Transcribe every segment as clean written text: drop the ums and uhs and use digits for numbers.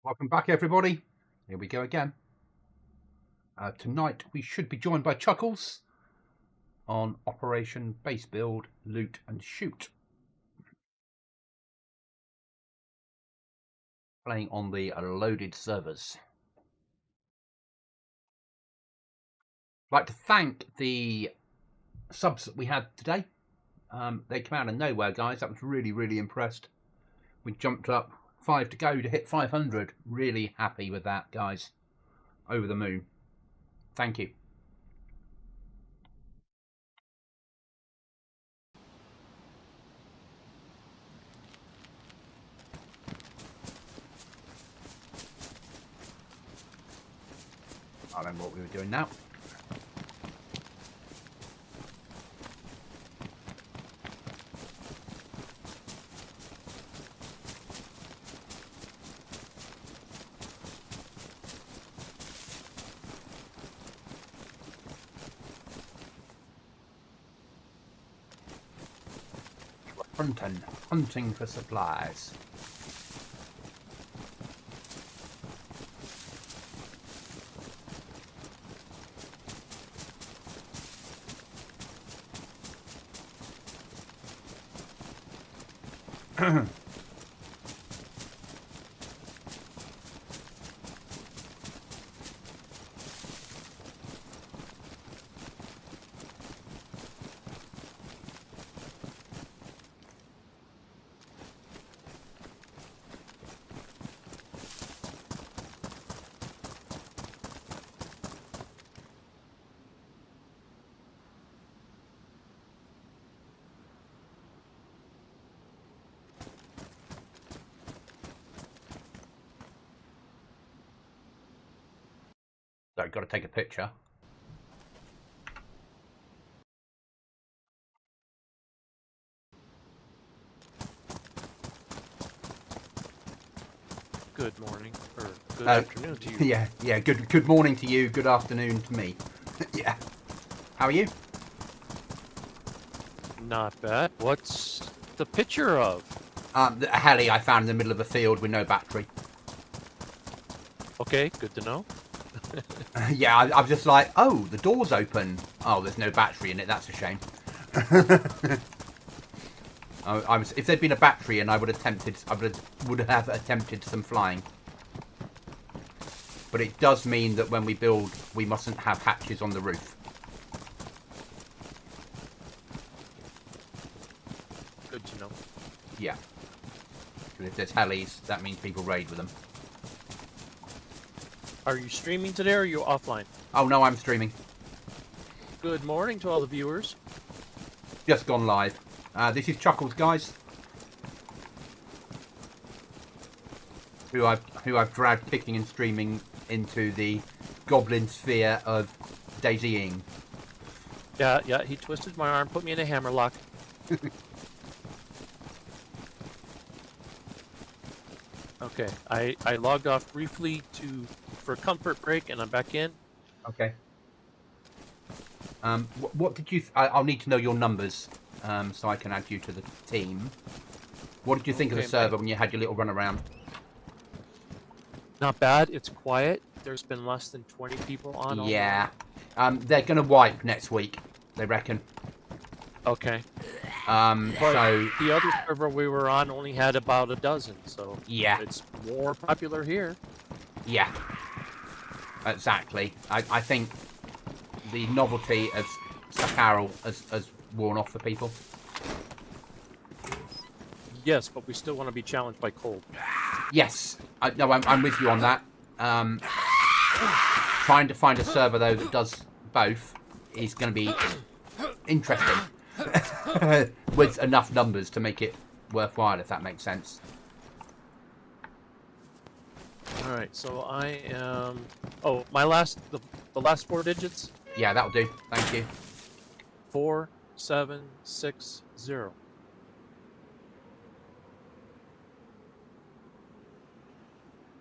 Welcome back, everybody. Here we go again. Tonight we should be joined by Chuckles on Operation Base Build, Loot and Shoot. Playing on the loaded servers. I'd like to thank the subs that we had today. They came out of nowhere, guys. That was really impressed. We jumped up 5 to go to hit 500. Really happy with that, guys. Over the moon. Thank you. I remember what we were doing now. Hunting for supplies. So I've got to take a picture. Good morning, or good afternoon to you. Yeah. Good morning to you. Good afternoon to me. Yeah. How are you? Not bad. What's the picture of? A heli I found in the middle of a field with no battery. Okay, good to know. Yeah, I'm just like, oh, the door's open. Oh, there's no battery in it. That's a shame. If there'd been a battery, and I would have attempted some flying. But it does mean that when we build, we mustn't have hatches on the roof. Good to know. Yeah. If there's helis, that means people raid with them. Are you streaming today, or are you offline? Oh no, I'm streaming. Good morning to all the viewers. Just gone live. This is Chuckles, guys. Who I've dragged kicking and streaming into the Goblin sphere of Dayz-ing. Yeah, he twisted my arm, put me in a hammerlock. Okay, I logged off briefly for a comfort break, and I'm back in. Okay. What did you... I'll need to know your numbers, so I can add you to the team. What did you think of the server when you had your little run around? Not bad. It's quiet. There's been less than 20 people on. Yeah. They're going to wipe next week, they reckon. Okay. So the other server we were on only had about a dozen, so yeah, it's more popular here. Yeah, exactly. I think the novelty of apparel has worn off for people. Yes, but we still want to be challenged by cold. Yes, no, I'm with you on that. Trying to find a server though that does both is going to be interesting. With enough numbers to make it worthwhile, if that makes sense. Alright, so I am... Oh, my the last 4 digits? Yeah, that'll do. Thank you. 4760.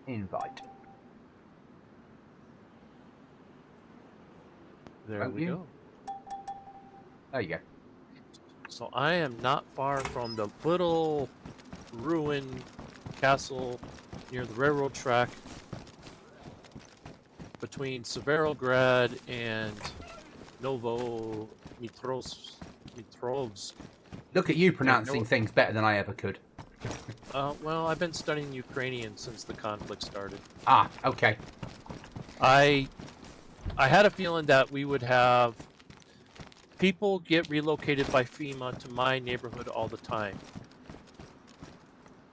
Invite. There we go. There you go. So I am not far from the little ruined castle near the railroad track between Severograd and Mitrovsk. Look at you pronouncing things better than I ever could. Well, I've been studying Ukrainian since the conflict started. Ah, okay. I had a feeling that we would have people get relocated by FEMA to my neighborhood all the time.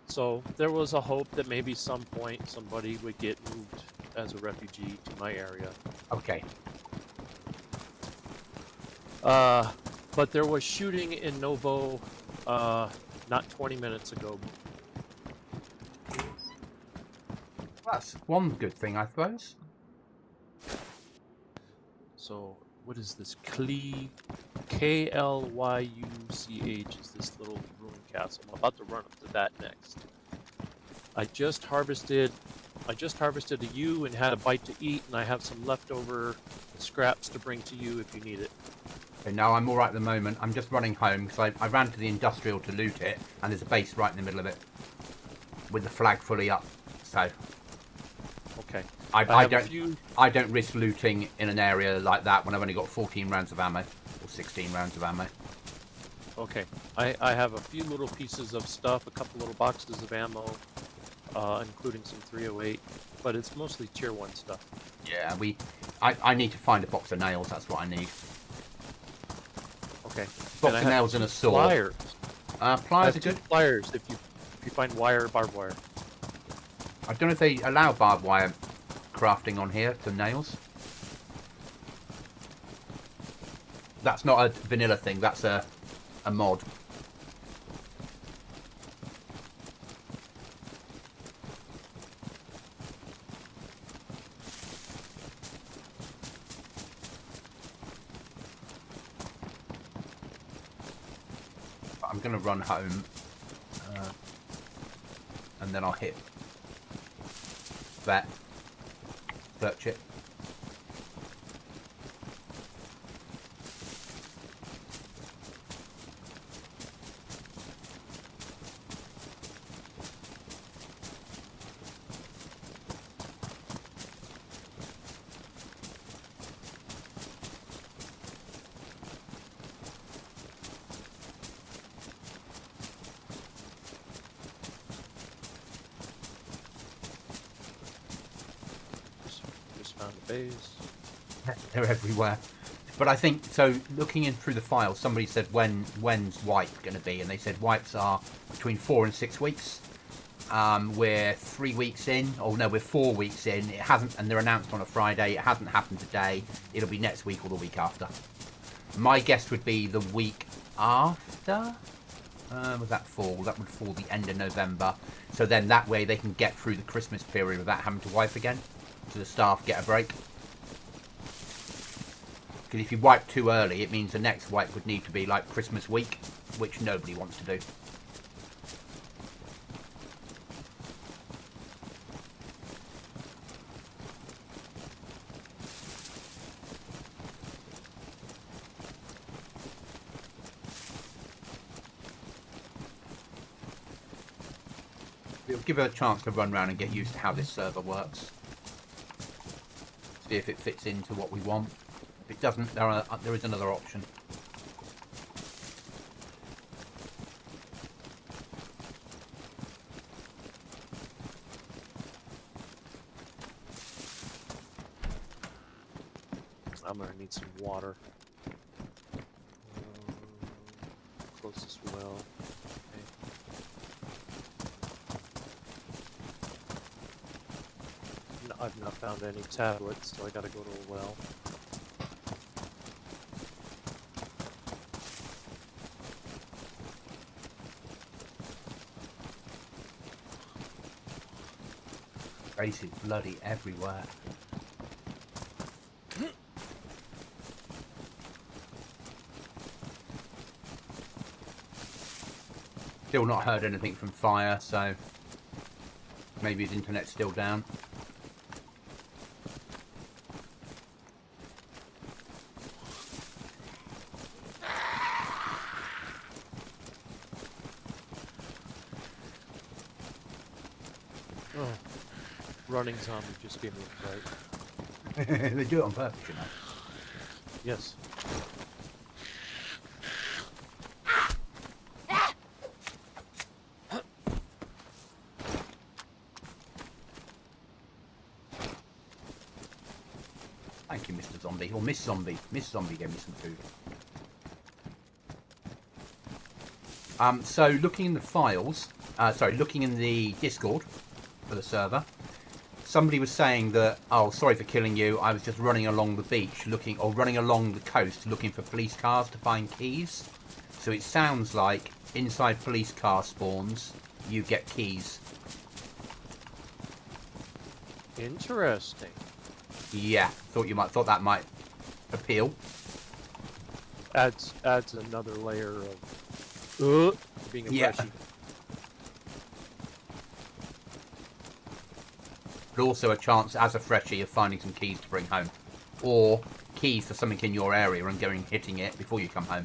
So there was a hope that maybe some point somebody would get moved as a refugee to my area. Okay. But there was shooting in Novo not 20 minutes ago. That's one good thing, I suppose. So what is this? K-L-Y-U-C-H is this little ruined castle. I'm about to run up to that next. I just harvested a ewe and had a bite to eat, and I have some leftover scraps to bring to you if you need it. Okay, no, I'm all right at the moment. I'm just running home because I ran to the industrial to loot it, and there's a base right in the middle of it with the flag fully up. So okay, I don't risk looting in an area like that when I've only got 14 rounds of ammo or 16 rounds of ammo. Okay, I have a few little pieces of stuff, a couple little boxes of ammo, including some 308, but it's mostly tier 1 stuff. Yeah, I need to find a box of nails. That's what I need. Okay. Box of nails and a saw. Pliers. Pliers are good. Pliers if you find wire, barbed wire. I don't know if they allow barbed wire crafting on here to nails. That's not a vanilla thing. That's a mod. I'm going to run home and then I'll hit that, search it. Base. They're everywhere. But I think, so looking in through the file, somebody said when's wipe going to be, and they said wipes are between 4 and 6 weeks. We're 3 weeks in, oh no, we're 4 weeks in. It hasn't, and they're announced on a Friday. It hasn't happened today. It'll be next week or the week after. My guess would be the week after. Was that fall? That would fall the end of November. So then that way they can get through the Christmas period without having to wipe again. So the staff get a break. Because if you wipe too early, it means the next wipe would need to be like Christmas week, which nobody wants to do. It'll give it a chance to run around and get used to how this server works. See if it fits into what we want. If it doesn't, there is another option. I'm gonna need some water. Closest well. Okay. No, I've not found any tablets, so I gotta go to a well. Space is bloody everywhere. Still not heard anything from Fire, so maybe his internet's still down. Oh. running zombie just gave me a fright. They do it on purpose, you know. Yes. Thank you, Mr. Zombie. Or Miss Zombie. Miss Zombie gave me some food. So looking in the files, looking in the Discord for the server, somebody was saying that, oh, sorry for killing you, I was just running along the beach running along the coast looking for police cars to find keys. So it sounds like inside police car spawns, you get keys. Interesting. Yeah, thought that might appeal. Adds another layer of being a freshie. But also a chance as a freshie of finding some keys to bring home, or keys for something in your area and hitting it before you come home.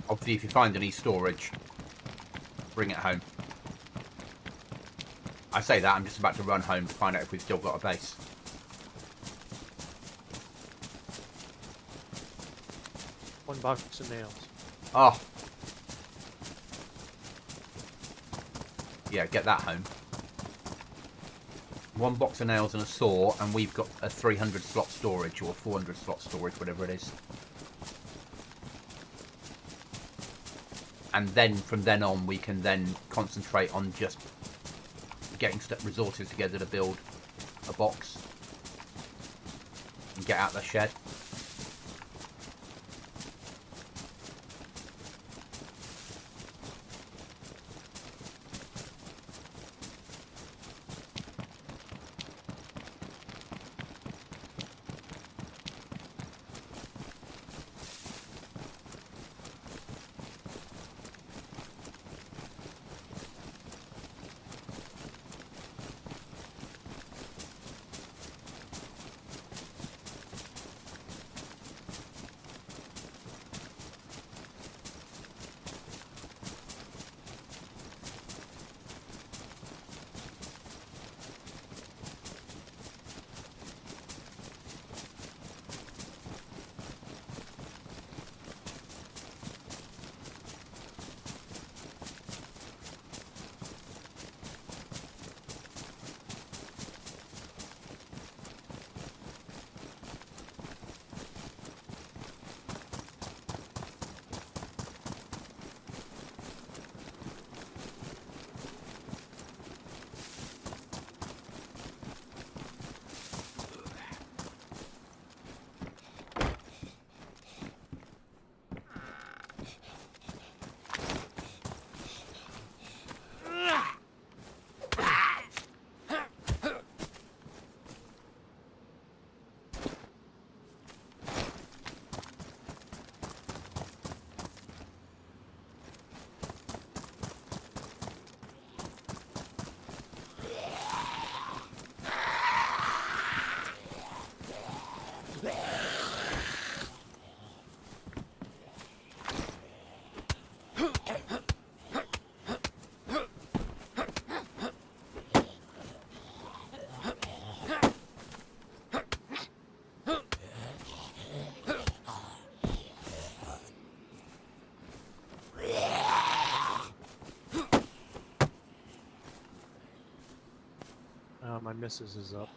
Obviously, if you find any storage, bring it home. I say that, I'm just about to run home to find out if we've still got a base. One box of nails. Oh. Yeah, get that home. One box of nails and a saw, and we've got a 300 slot storage, or 400 slot storage, whatever it is. And then, from then on, we can then concentrate on just getting resources together to build a box and get out the shed. My missus is up.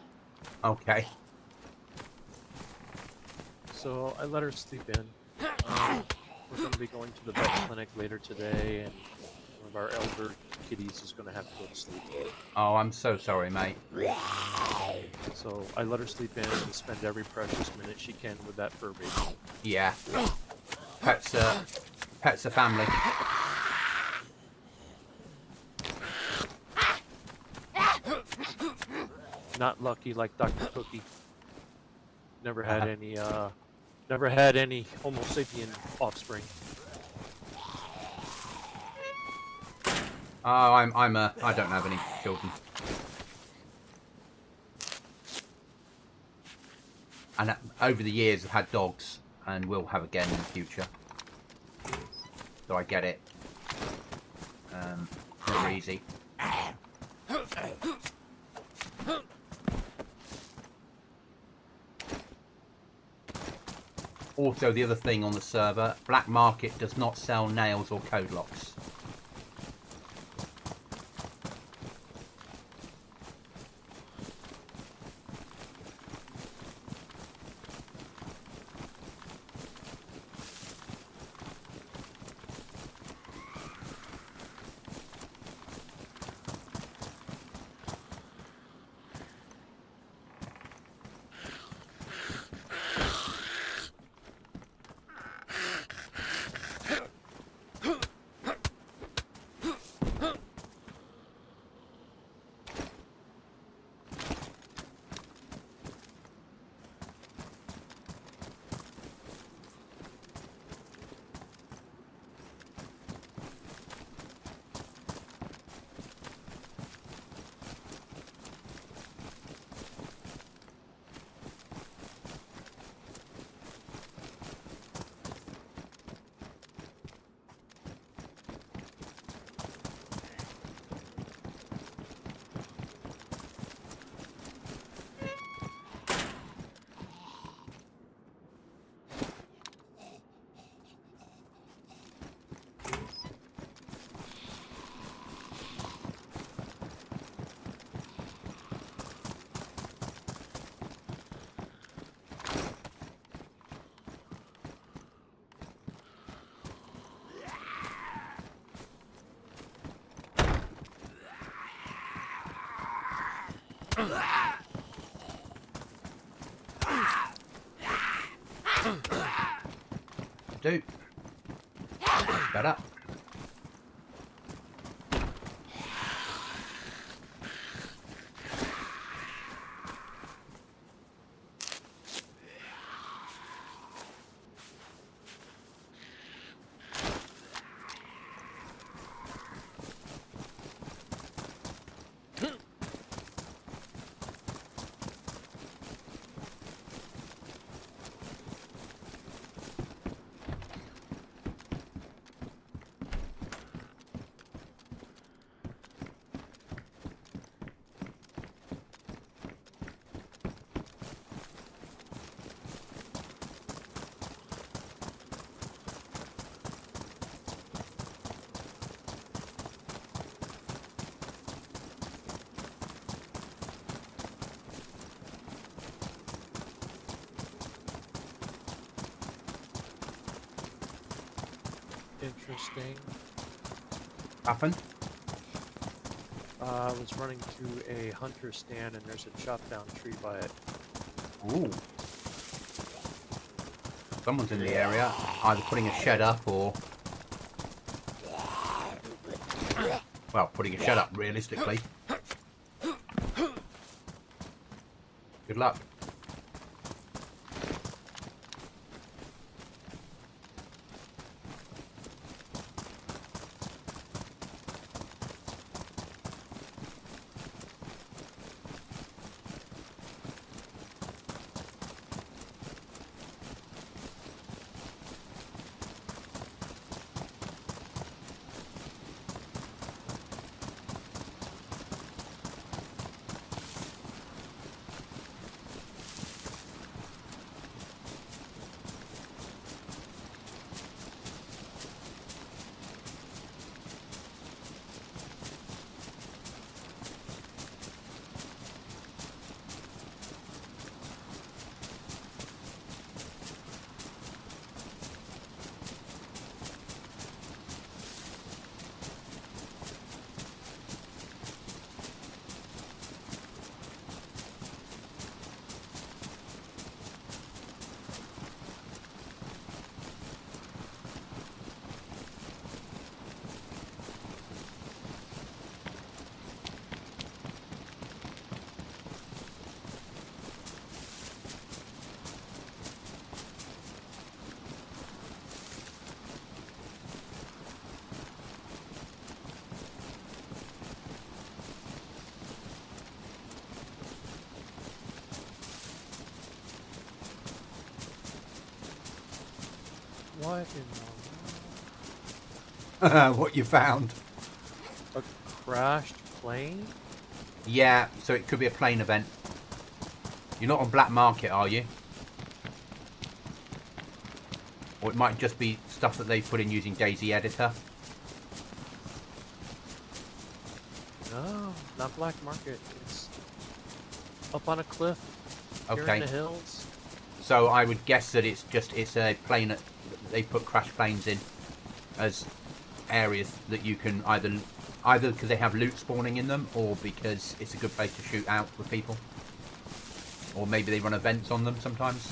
Okay. So I let her sleep in. We're going to be going to the vet clinic later today, and one of our elder kitties is going to have to go to sleep. Oh, I'm so sorry, mate. So I let her sleep in and spend every precious minute she can with that fur baby. Yeah. Pets are family. Not lucky like Dr. Cookie. Never had any Homo sapien offspring. Oh, I don't have any children. And over the years, I've had dogs, and will have again in the future. So I get it. Never easy. Also, the other thing on the server, Black Market does not sell nails or code locks. Do. Better. Interesting. Happen. I was running through a hunter stand and there's a chopped down tree by it. Ooh. Someone's in the area, either putting a shed up or... Well, putting a shed up, realistically. Good luck. What in the... What you found? A crashed plane? Yeah, so it could be a plane event. You're not on black market, are you? Or it might just be stuff that they put in using Dayz editor. No, not black market. It's up on a cliff. Here Okay. in the hills. So I would guess that it's a plane that they put crash planes in as areas that you can either because they have loot spawning in them, or because it's a good place to shoot out with people, or maybe they run events on them sometimes.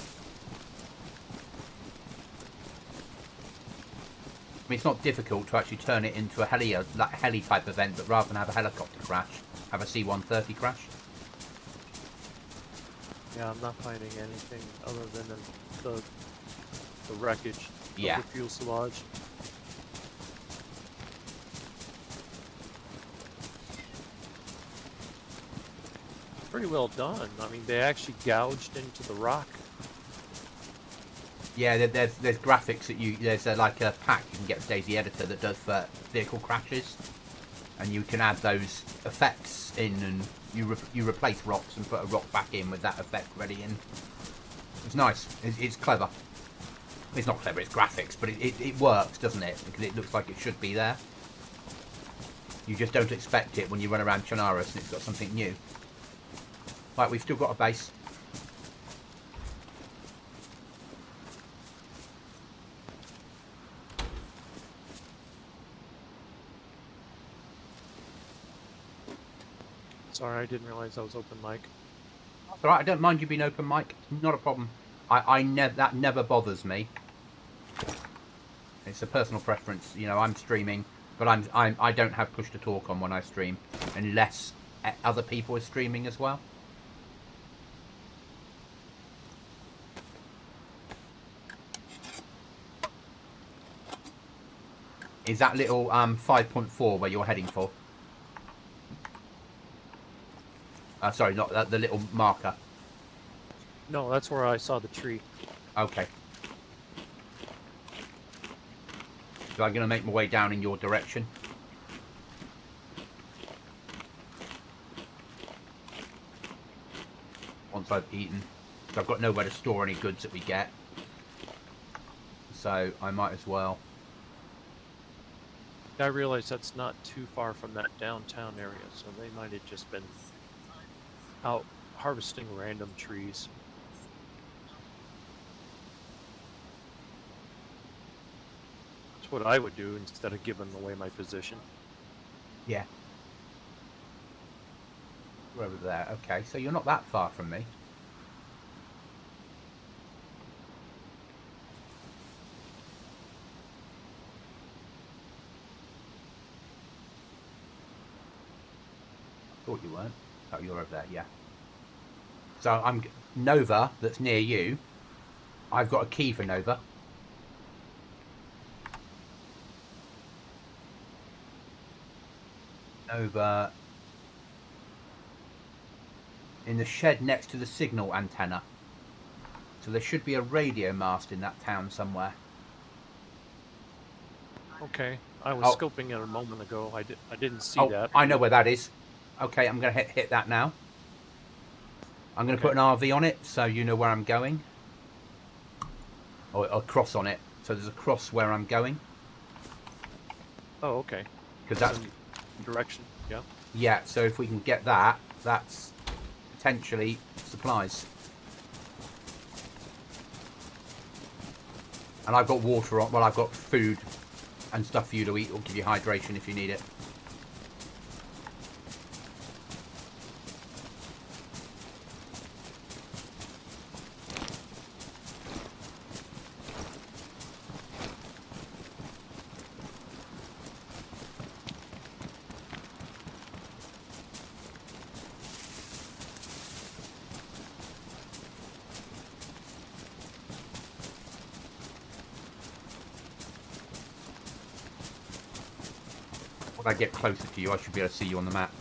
I mean, it's not difficult to actually turn it into a heli type event, but rather than have a helicopter crash, have a C-130 crash. Yeah, I'm not finding anything other than the wreckage of the fuselage. Pretty well done. I mean, they actually gouged into the rock. Yeah, there's graphics that there's like a pack you can get with Dayz editor that does for vehicle crashes, and you can add those effects in, and you replace rocks and put a rock back in with that effect ready in. It's nice. It's clever. It's not clever. It's graphics, but it works, doesn't it? Because it looks like it should be there. You just don't expect it when you run around Chernarus and it's got something new. Right, we've still got a base. Sorry, I didn't realize I was open mic. That's alright, I don't mind you being open mic. Not a problem. That never bothers me. It's a personal preference. You know, I'm streaming, but I don't have push to talk on when I stream, unless other people are streaming as well. Is that little 5.4 where you're heading for? Sorry, not the little marker. No, that's where I saw the tree. Okay. So I'm going to make my way down in your direction. Once I've eaten. So I've got nowhere to store any goods that we get. So I might as well. I realize that's not too far from that downtown area, so they might have just been out harvesting random trees. That's what I would do instead of giving away my position. Yeah. We're over there. Okay, so you're not that far from me. Thought you weren't. Oh, you're over there, yeah. So I'm Nova, that's near you. I've got a key for Nova. Nova in the shed next to the signal antenna. So there should be a radio mast in that town somewhere. Okay, I was scoping it a moment ago. I didn't see that. I know where that is. Okay, I'm going to hit that now. I'm going to put an RV on it so you know where I'm going. Or a cross on it. So there's a cross where I'm going. Oh, okay. Because that's direction, yeah. Yeah, so if we can get that, that's potentially supplies. And I've got water on, well, I've got food and stuff for you to eat. It'll give you hydration if you need it. When I get closer to you, I should be able to see you on the map.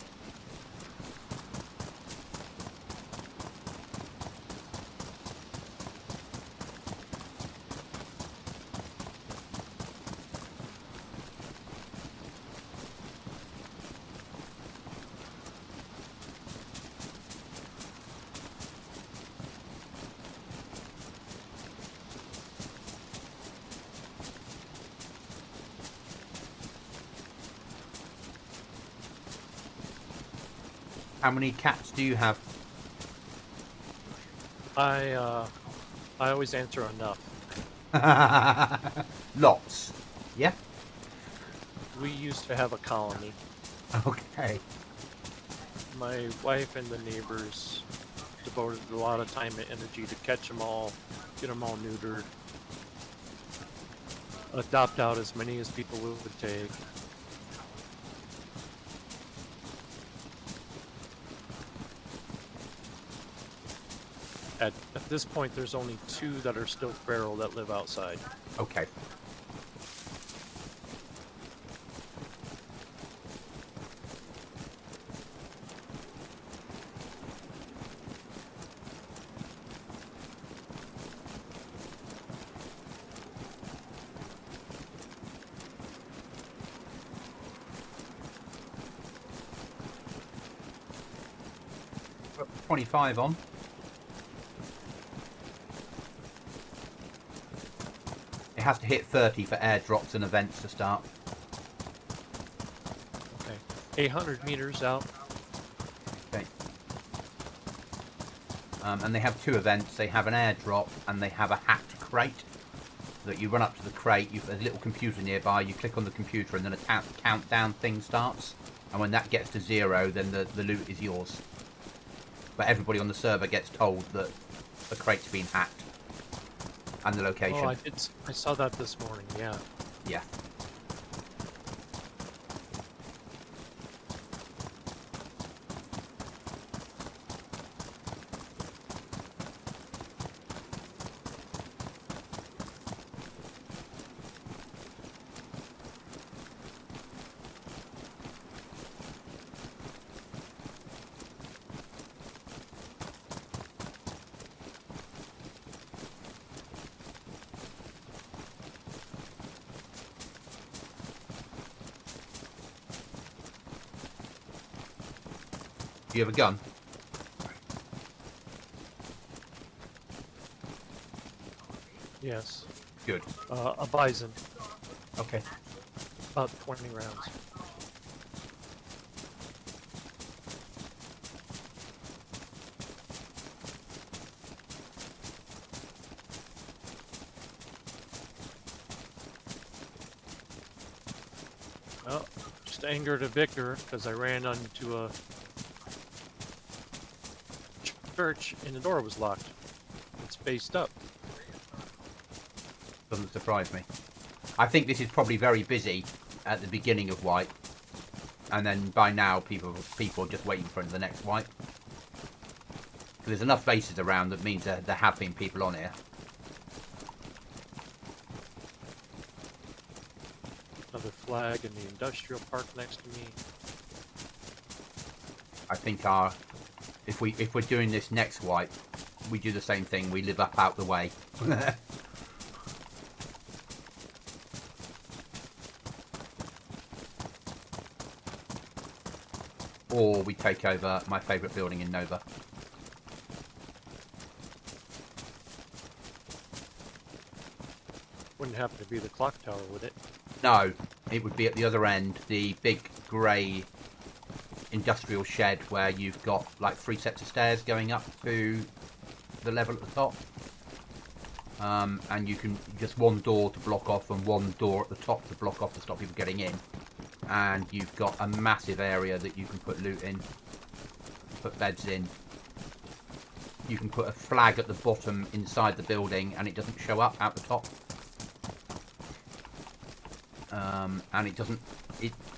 How many cats do you have? I always answer enough. Lots. Yeah? We used to have a colony. Okay. My wife and the neighbors devoted a lot of time and energy to catch them all, get them all neutered, adopt out as many as people would take. At this point, there's only 2 that are still feral that live outside. Okay. Got 25 on. It has to hit 30 for airdrops and events to start. Okay. 800 meters out. Okay. And they have 2 events. They have an airdrop and they have a hacked crate. That you run up to the crate, there's a little computer nearby, you click on the computer and then a countdown thing starts. And when that gets to 0, then the loot is yours. But everybody on the server gets told that the crate's been hacked. And the location. Oh, I saw that this morning, yeah. Yeah. Do you have a gun? Yes. Good. A bison, Okay. about 20 rounds. Well, just angered a Victor because I ran into a church and the door was locked. It's spaced up. Doesn't surprise me. I think this is probably very busy at the beginning of White. And then by now people are just waiting for the next White. There's enough bases around that means there have been people on here. Another flag in the industrial park next to me. I think if we're doing this next White, we do the same thing. We live up out the way. Or we take over my favourite building in Nova. Wouldn't happen to be the clock tower, would it? No, it would be at the other end, the big grey industrial shed where you've got like 3 sets of stairs going up to the level at the top. And you can just 1 door to block off and 1 door at the top to block off to stop people getting in. And you've got a massive area that you can put loot in, put beds in. You can put a flag at the bottom inside the building and it doesn't show up out the top. And it doesn't,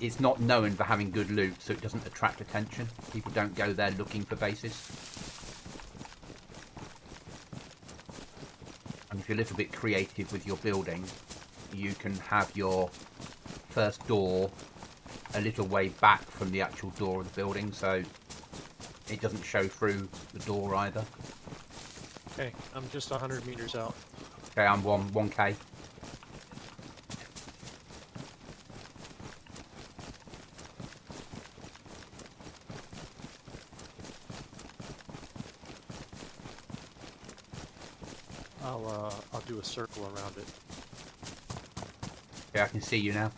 it's not known for having good loot, so it doesn't attract attention. People don't go there looking for bases. And if you're a little bit creative with your building, you can have your first door a little way back from the actual door of the building, so it doesn't show through the door either. Okay, I'm just 100 meters out. Okay, I'm 1k. I'll do a circle around it. Okay, I can see you now.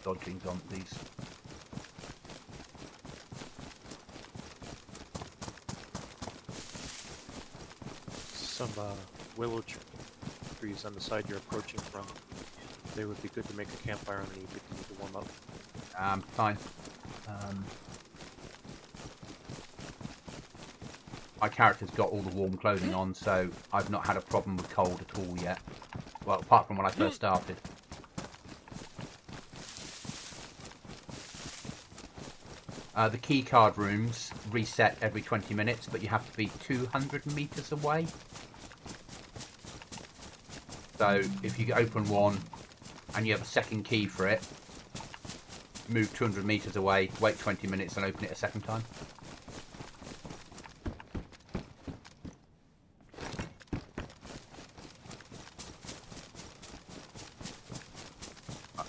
dodging zombies. Some willow trees on the side you're approaching from. They would be good to make a campfire underneath if you need to warm up. Fine. My character's got all the warm clothing on, so I've not had a problem with cold at all yet. Well, apart from when I first started. The key card rooms reset every 20 minutes, but you have to be 200 meters away. So if you open one and you have a second key for it, move 200 meters away, wait 20 minutes and open it a second time.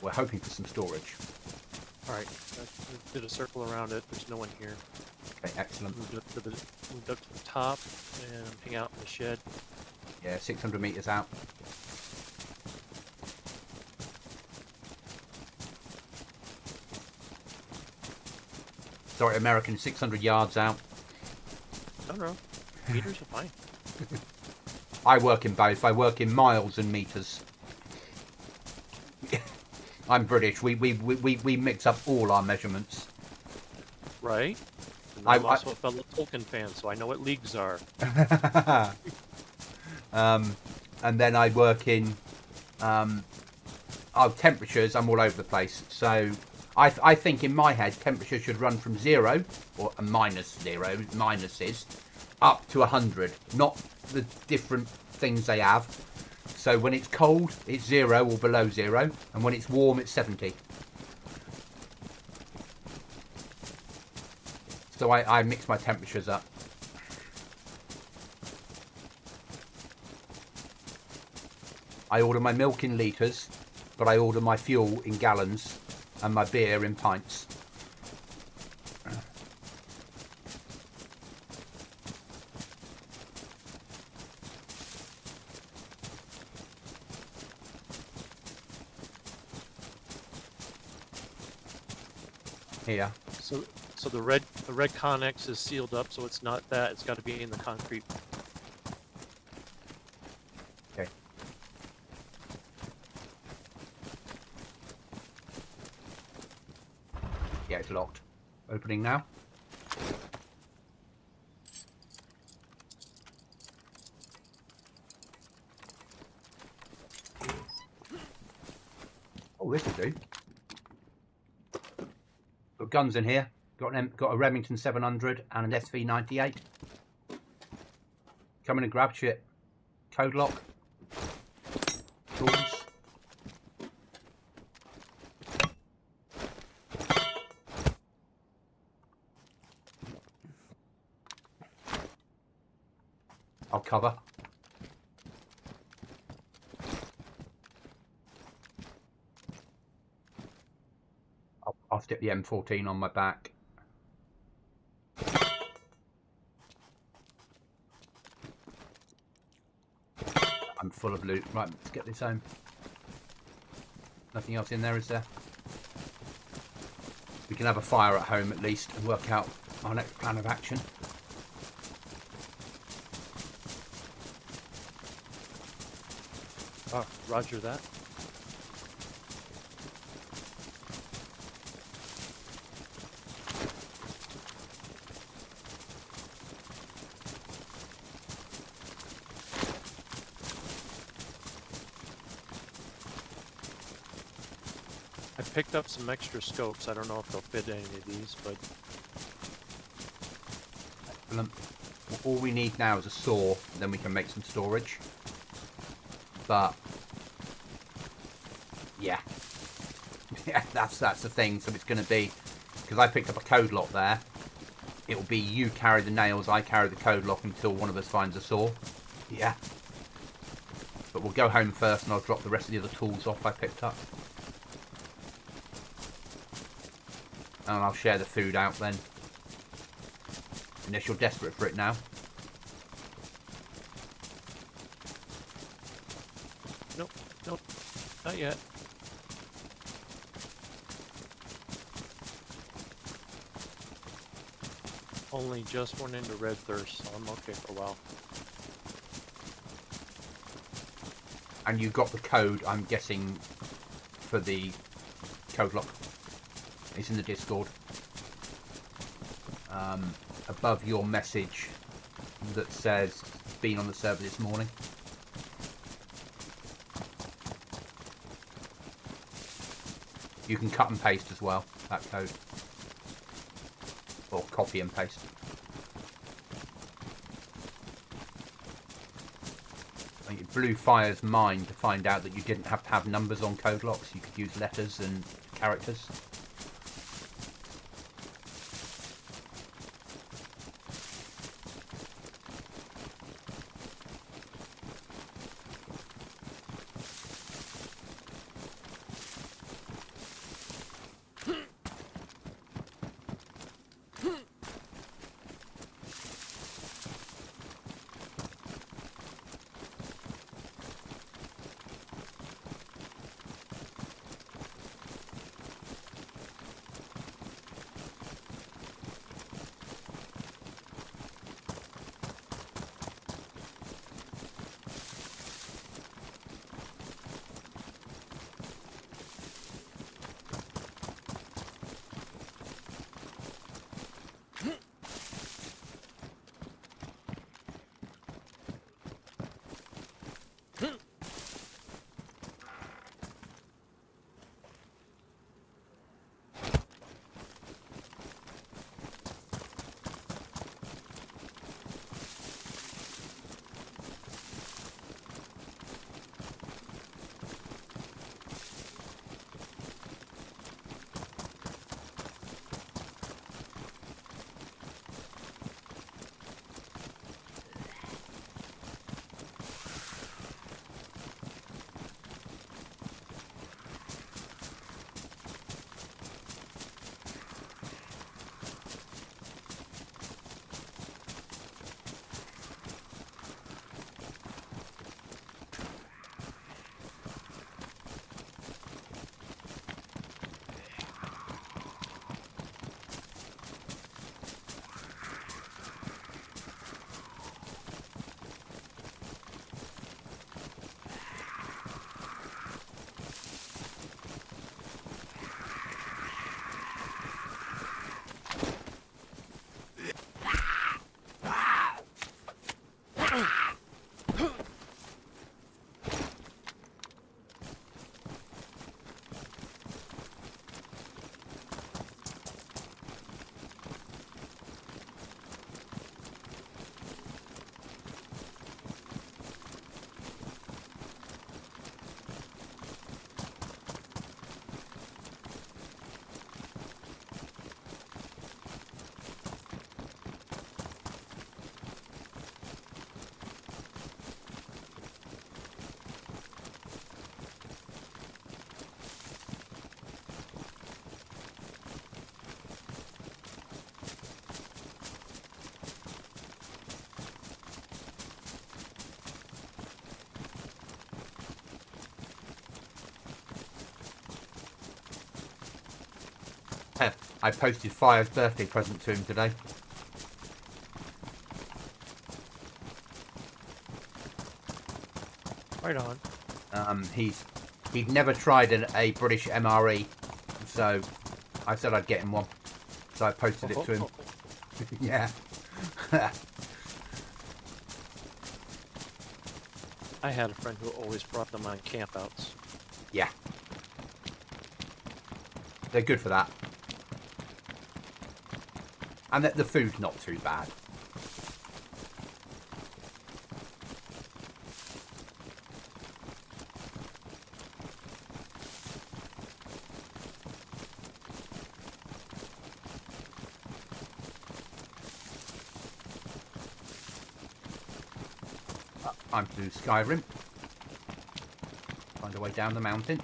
We're hoping for some storage. Alright, I did a circle around it. There's no one here. Okay, excellent. Moved up to the top and hang out in the shed. Yeah, 600 meters out. Sorry, American, 600 yards out. No. Meters are fine. I work in both. I work in miles and meters. I'm British. We mix up all our measurements. Right. And I'm also a fellow Tolkien fan, so I know what leagues are. And then I work in temperatures. I'm all over the place. So I think in my head, temperature should run from 0 or a -0, minuses, up to 100. Not the different things they have. So when it's cold, it's 0 or below 0, and when it's warm, it's 70. So I mix my temperatures up. I order my milk in litres, but I order my fuel in gallons and my beer in pints. Here. So the red Connex is sealed up, so it's not that. It's got to be in the concrete. Okay. Yeah, it's locked. Opening now. Oh, this will do. Got guns in here. Got a Remington 700 and an SV98. Come in and grab shit. Code lock. Tools. I'll cover. I'll stick the M14 on my back. I'm full of loot. Right, let's get this home. Nothing else in there, is there? We can have a fire at home at least and work out our next plan of action. Oh, roger that. I picked up some extra scopes. I don't know if they'll fit any of these, but... Excellent. All we need now is a saw, and then we can make some storage. But... yeah. Yeah, that's the thing. So it's going to be... because I picked up a code lock there. It'll be you carry the nails, I carry the code lock until one of us finds a saw. Yeah. But we'll go home first, and I'll drop the rest of the other tools off I picked up. And I'll share the food out then. Unless you're desperate for it now. Nope, not yet. only just went into red thirst, so I'm okay for a while. And you got the code, I'm guessing, for the code lock. It's in the Discord. Above your message that says been on the server this morning. You can cut and paste as well, that code. Or copy and paste. It blew Fire's mind to find out that you didn't have to have numbers on code locks. You could use letters and characters. I posted Fire's birthday present to him today. Right on. He'd never tried a British MRE, so I said I'd get him one. So I posted it to him. Yeah. I had a friend who always brought them on campouts. Yeah. They're good for that. And the food's not too bad. I'm through Skyrim. Find a way down the mountain.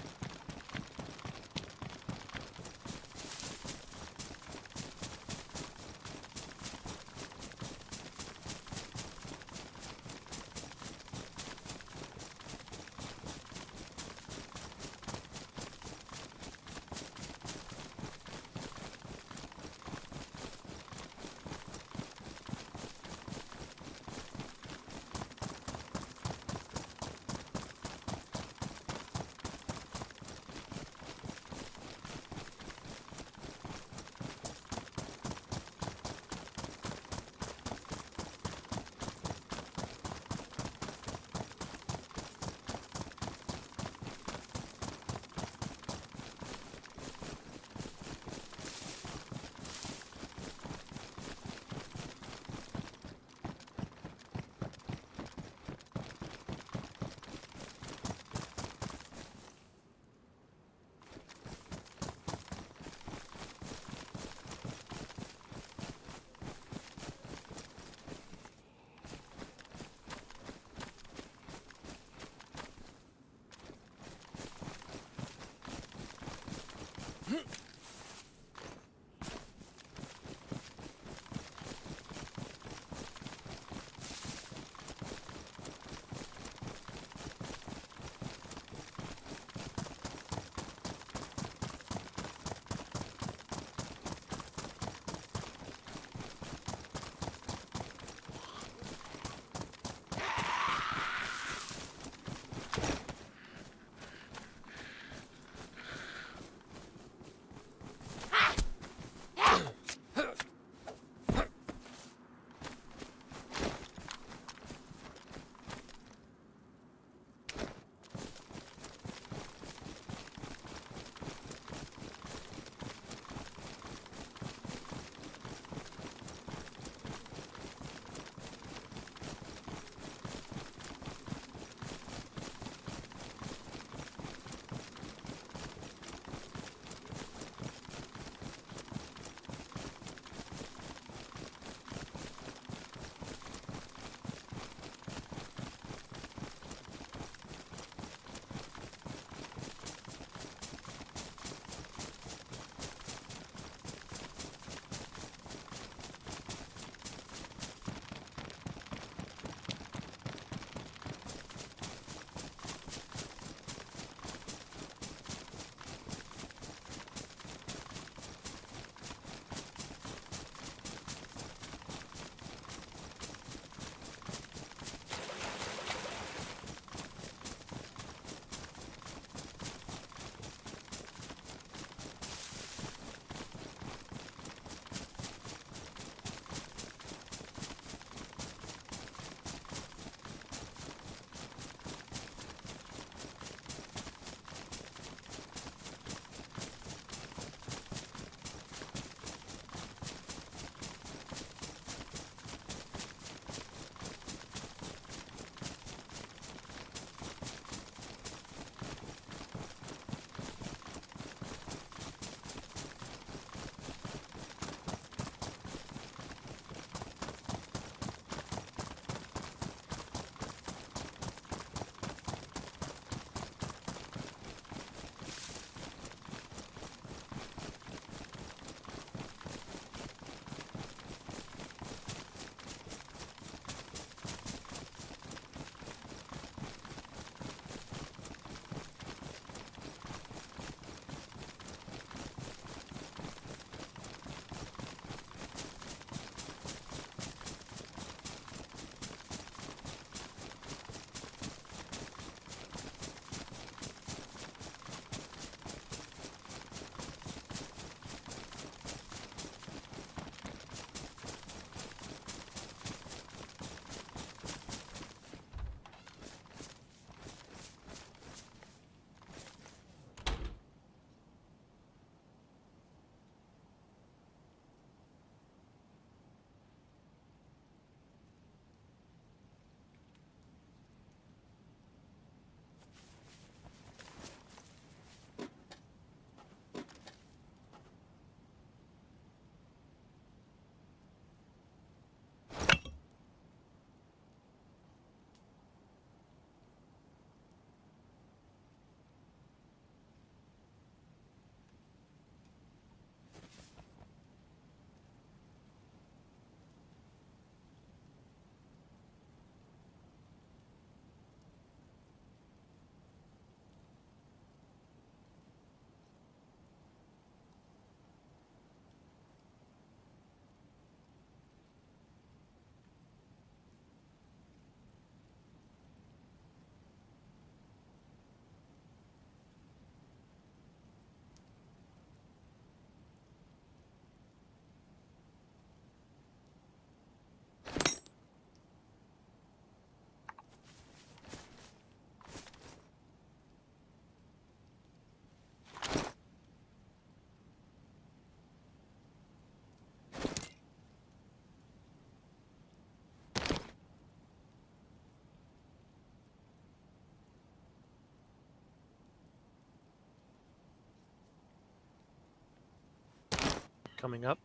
coming up.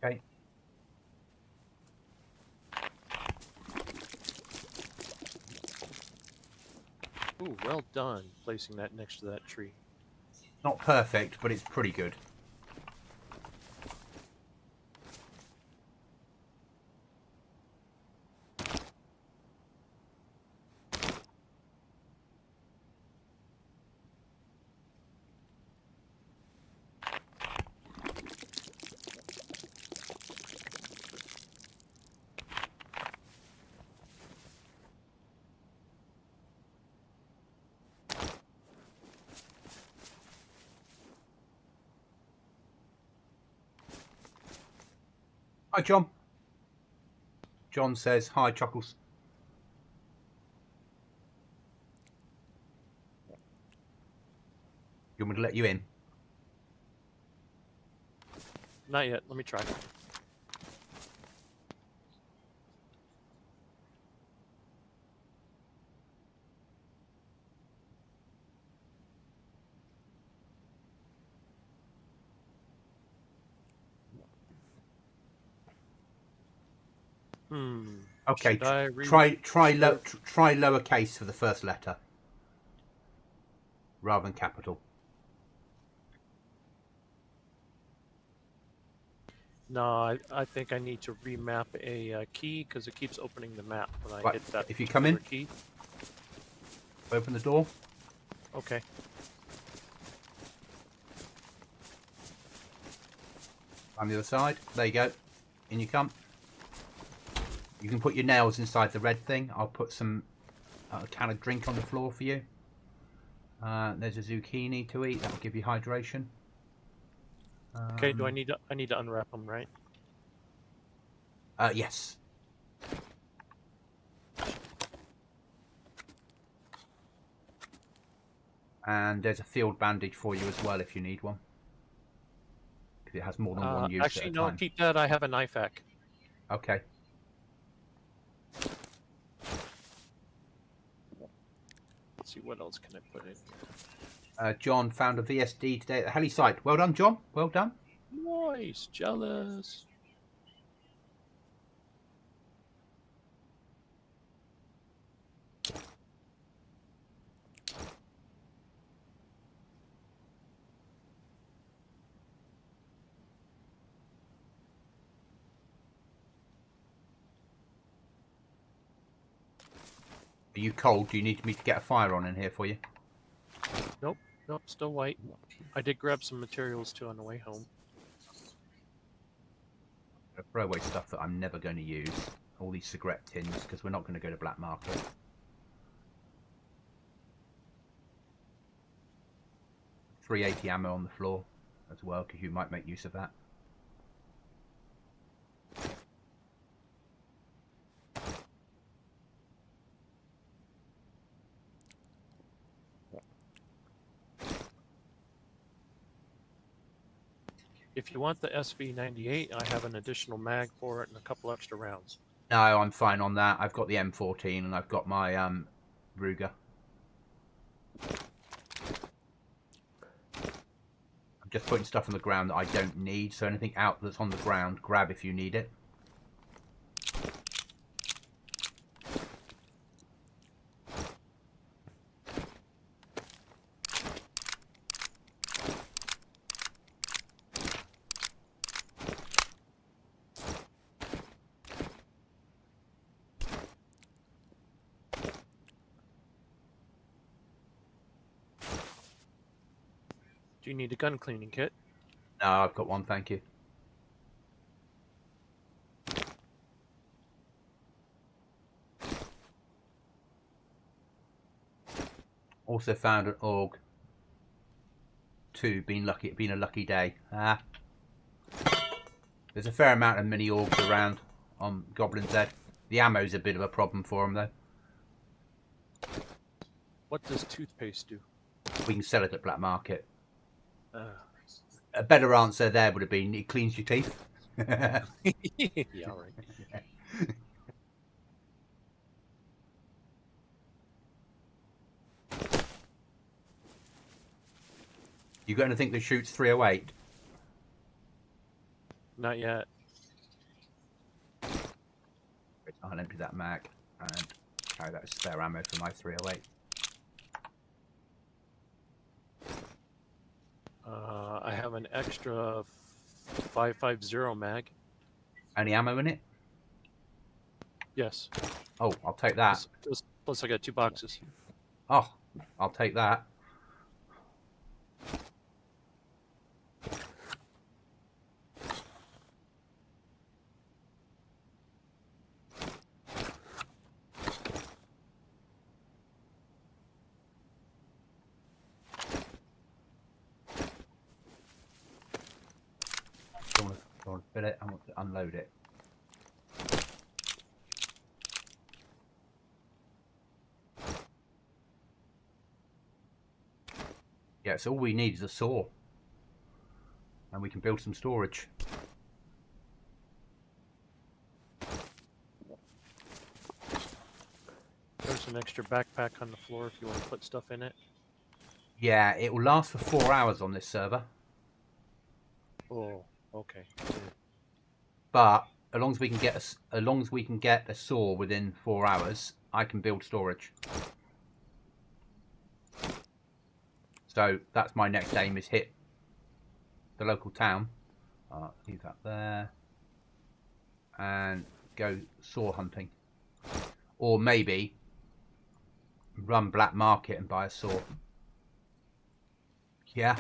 Okay. Ooh, well done placing that next to that tree. Not perfect, but it's pretty good. Hi, John. John says, hi, Chuckles. You want me to let you in? Not yet. Let me try. Okay, Should I try lowercase for the first letter rather than capital. No, I think I need to remap a key because it keeps opening the map when I Right, hit that. if you come in, key. open the door. Okay. On the other side. There you go. In you come. You can put your nails inside the red thing. I'll put some can of drink on the floor for you. There's a zucchini to eat. That'll give you hydration. Okay. Do I need to unwrap them, right? Yes. And there's a field bandage for you as well if you need one. Because it has more than one use actually, at a no. time. Keep that. I have a knife hack. Okay. Let's see what else can I put in here. John found a VSD today at the heli site. Well done, John. Well done. Nice. Jealous. Are you cold? Do you need me to get a fire on in here for you? Nope. Nope. Still white. I did grab some materials too on the way home. Throwaway stuff that I'm never going to use. All these cigarette tins because we're not going to go to black market. .380 ammo on the floor as well because you might make use of that. If you want the SV98, I have an additional mag for it and a couple extra rounds. No, I'm fine on that. I've got the M14 and I've got my Ruger. I'm just putting stuff on the ground that I don't need, so anything out that's on the ground, grab if you need it. Do you need a gun cleaning kit? No, I've got one, thank you. Also found an AUG 2, been a lucky day. There's a fair amount of mini AUGs around on Goblin's Head. The ammo's a bit of a problem for them though. What does toothpaste do? We can sell it at black market. Uh, A better answer there would have been it cleans your teeth. yeah, right. You got anything that shoots 308? Not yet. I'll empty that mag and carry that as spare ammo for my 308. I have an extra 550 mag. Any ammo in it? Yes. Oh, I'll take that. Plus I got 2 boxes. Oh, I'll take that. Don't want to fill it, I want to unload it. Yeah, so all we need is a saw. And we can build some storage. There's an extra backpack on the floor if you want to put stuff in it. Yeah, it will last for 4 hours on this server. Oh, okay. But as long as we can get a saw within 4 hours, I can build storage. So that's my next aim, is hit the local town. Leave that there. And go saw hunting. Or maybe run black market and buy a saw. Yeah.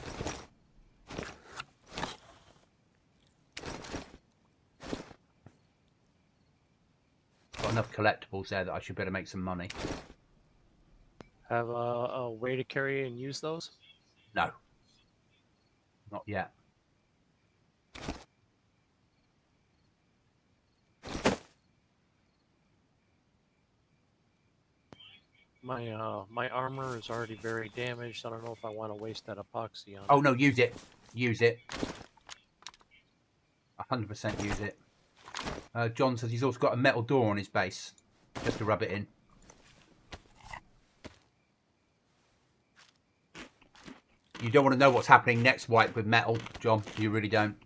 Got enough collectibles there that I should better make some money. Have a way to carry and use those? No. Not yet. My armor is already very damaged. I don't know if I want to waste that epoxy on. Oh no, use it. Use it. 100% use it. John says he's also got a metal door on his base, just to rub it in. You don't want to know what's happening next wipe with metal, John. You really don't.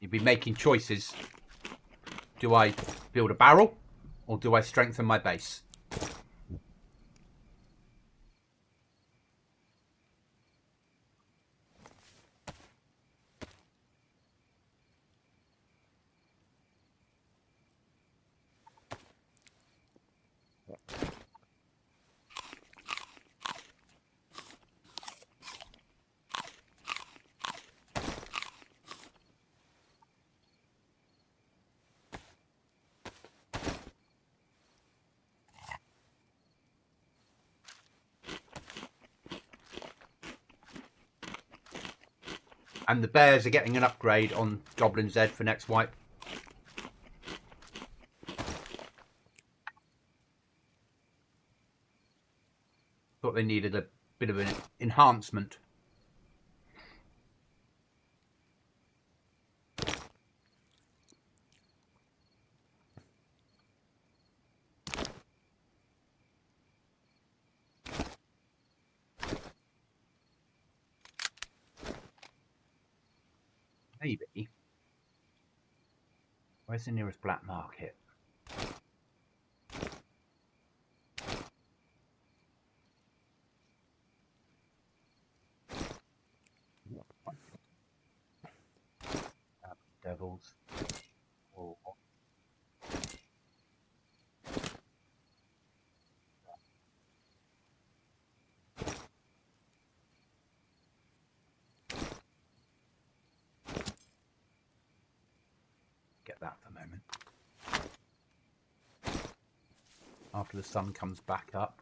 You'd be making choices. Do I build a barrel or do I strengthen my base? And the bears are getting an upgrade on Goblin Z for next wipe. Thought they needed a bit of an enhancement. Maybe. Where's the nearest black market? Devils. Oh. Get that for a moment. After the sun comes back up,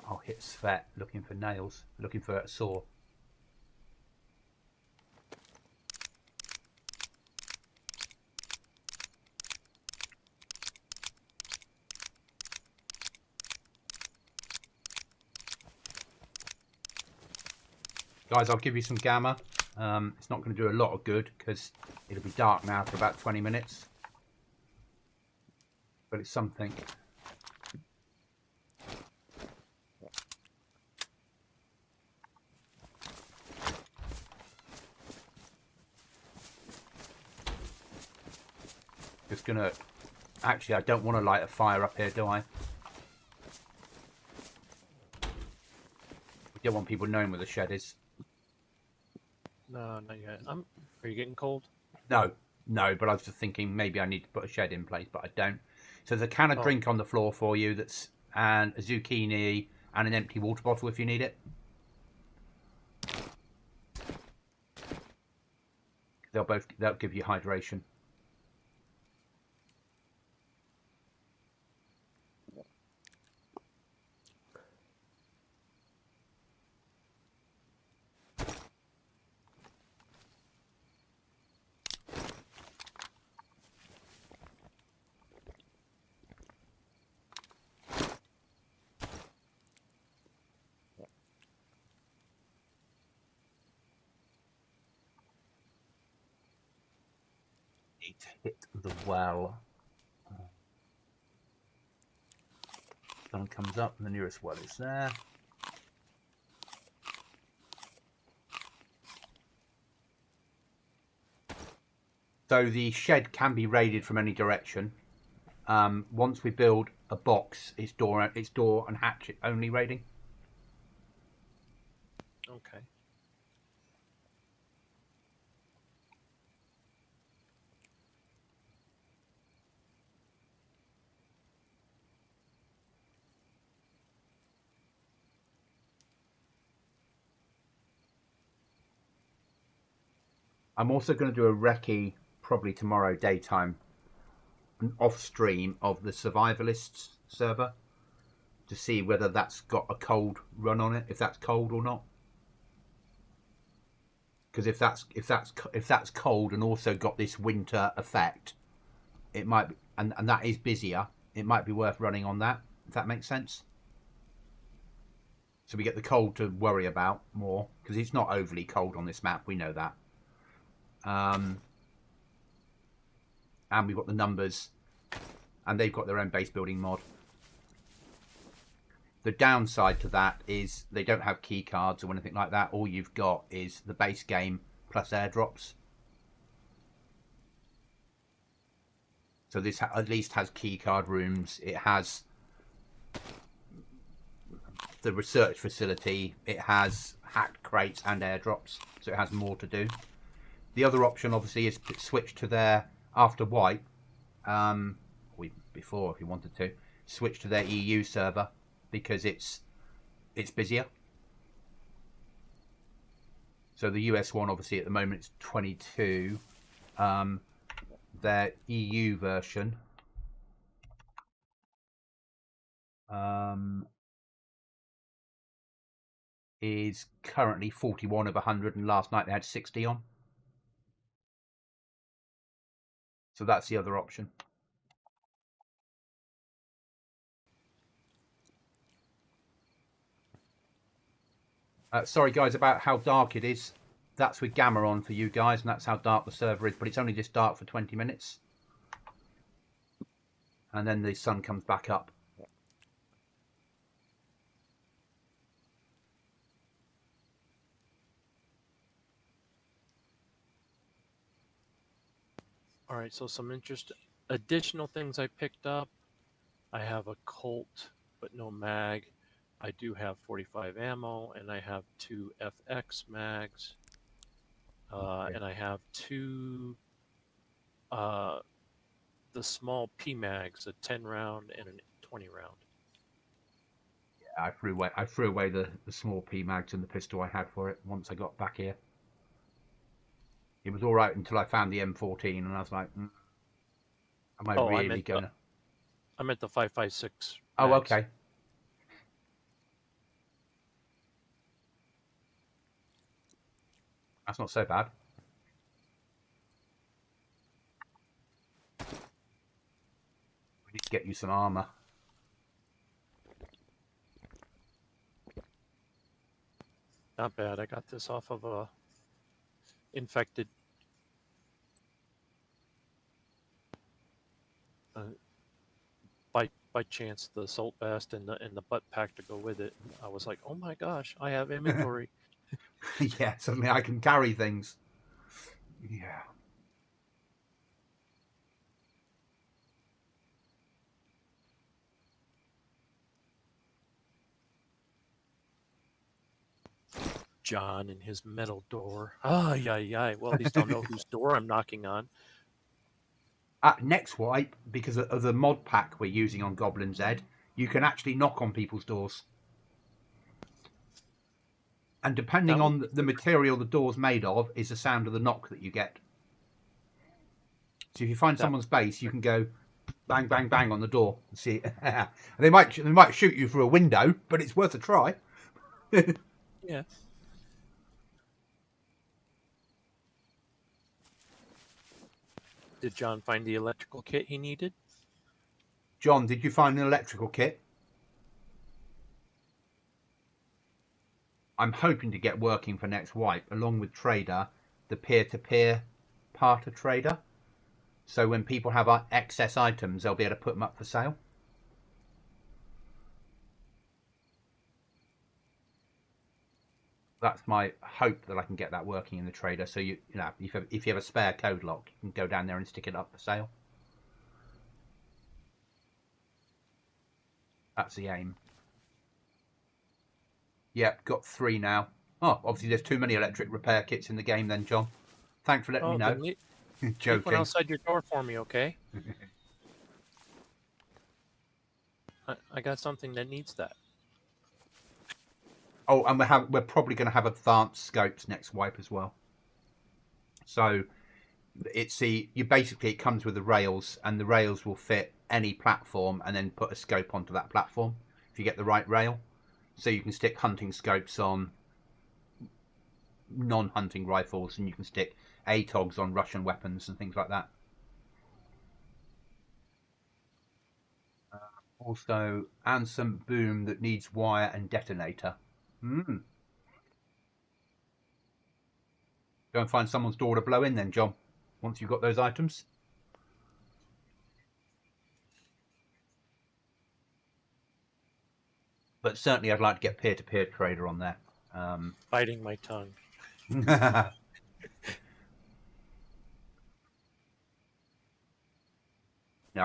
I'll hit Svet looking for nails, looking for a saw. Guys, I'll give you some gamma. It's not going to do a lot of good because it'll be dark now for about 20 minutes. But it's something. just going to... Actually, I don't want to light a fire up here, do I? We don't want people knowing where the shed is. No, not yet. Are you getting cold? No, but I was just thinking maybe I need to put a shed in place, but I don't. So there's a can of drink on the floor for you, and a zucchini and an empty water bottle if you need it. They'll give you hydration. Need to hit the well. Sun comes up and the nearest well is there. So the shed can be raided from any direction. Once we build a box, it's door and hatchet only raiding. Okay. I'm also going to do a recce probably tomorrow daytime, off stream of the survivalists server to see whether that's got a cold run on it, if that's cold or not. Because if that's cold and also got this winter effect, it might be, and that is busier. It might be worth running on that, if that makes sense. So we get the cold to worry about more, because it's not overly cold on this map. We know that. And we've got the numbers, and they've got their own base building mod. The downside to that is they don't have key cards or anything like that. All you've got is the base game plus airdrops. So this at least has key card rooms. It has the research facility. It has hacked crates and airdrops. So it has more to do. The other option obviously is to switch to their, after wipe, before if you wanted to, switch to their EU server because it's busier. So the US one obviously at the moment it's 22. Their EU version is currently 41 of 100, and last night they had 60 on. So that's the other option. Sorry guys about how dark it is. That's with gamma on for you guys, and that's how dark the server is, but it's only just dark for 20 minutes. And then the sun comes back up. All right, so some additional things I picked up. I have a Colt, but no mag. I do have 45 ammo, and I have 2 FX mags. And I have 2 the small P mags, a 10 round and a 20 round. Yeah, I threw away the small P mags and the pistol I had for it once I got back here. It was all right until I found the M14, and I was like, am I really gonna? I meant the 5.56. Oh, mags. okay. That's not so bad. We need to get you some armor. Not bad. I got this off of a infected. By chance, the assault vest and the butt pack to go with it. I was like, oh my gosh, I have inventory. Yeah, suddenly I can carry things. Yeah. John and his metal door. Ah, yeah. Well, at least I'll know whose door I'm knocking on. At next wipe, because of the mod pack we're using on Goblin Z, you can actually knock on people's doors. And depending on the material the door's made of, is the sound of the knock that you get. So if you find someone's base, you can go bang, bang, bang on the door and see it. They might shoot you through a window, but it's worth a try. Yeah. Did John find the electrical kit he needed? John, did you find an electrical kit? I'm hoping to get working for next wipe, along with Trader, the peer-to-peer part of Trader. So when people have excess items, they'll be able to put them up for sale. That's my hope, that I can get that working in the Trader. So you know, if you have a spare code lock, you can go down there and stick it up for sale. That's the aim. Yep, got 3 now. Oh, obviously there's too many electric repair kits in the game then, John. Thanks for letting me know. Joking. Leave one outside your door for me, okay? I got something that needs that. Oh, and we're probably going to have advanced scopes next wipe as well. So it comes with the rails, and the rails will fit any platform, and then put a scope onto that platform if you get the right rail. So you can stick hunting scopes on non-hunting rifles, and you can stick ATOGs on Russian weapons and things like that. Also, and some boom that needs wire and detonator. Go and find someone's door to blow in then, John, once you've got those items. But certainly I'd like to get peer-to-peer Trader on there. Biting my tongue. Now,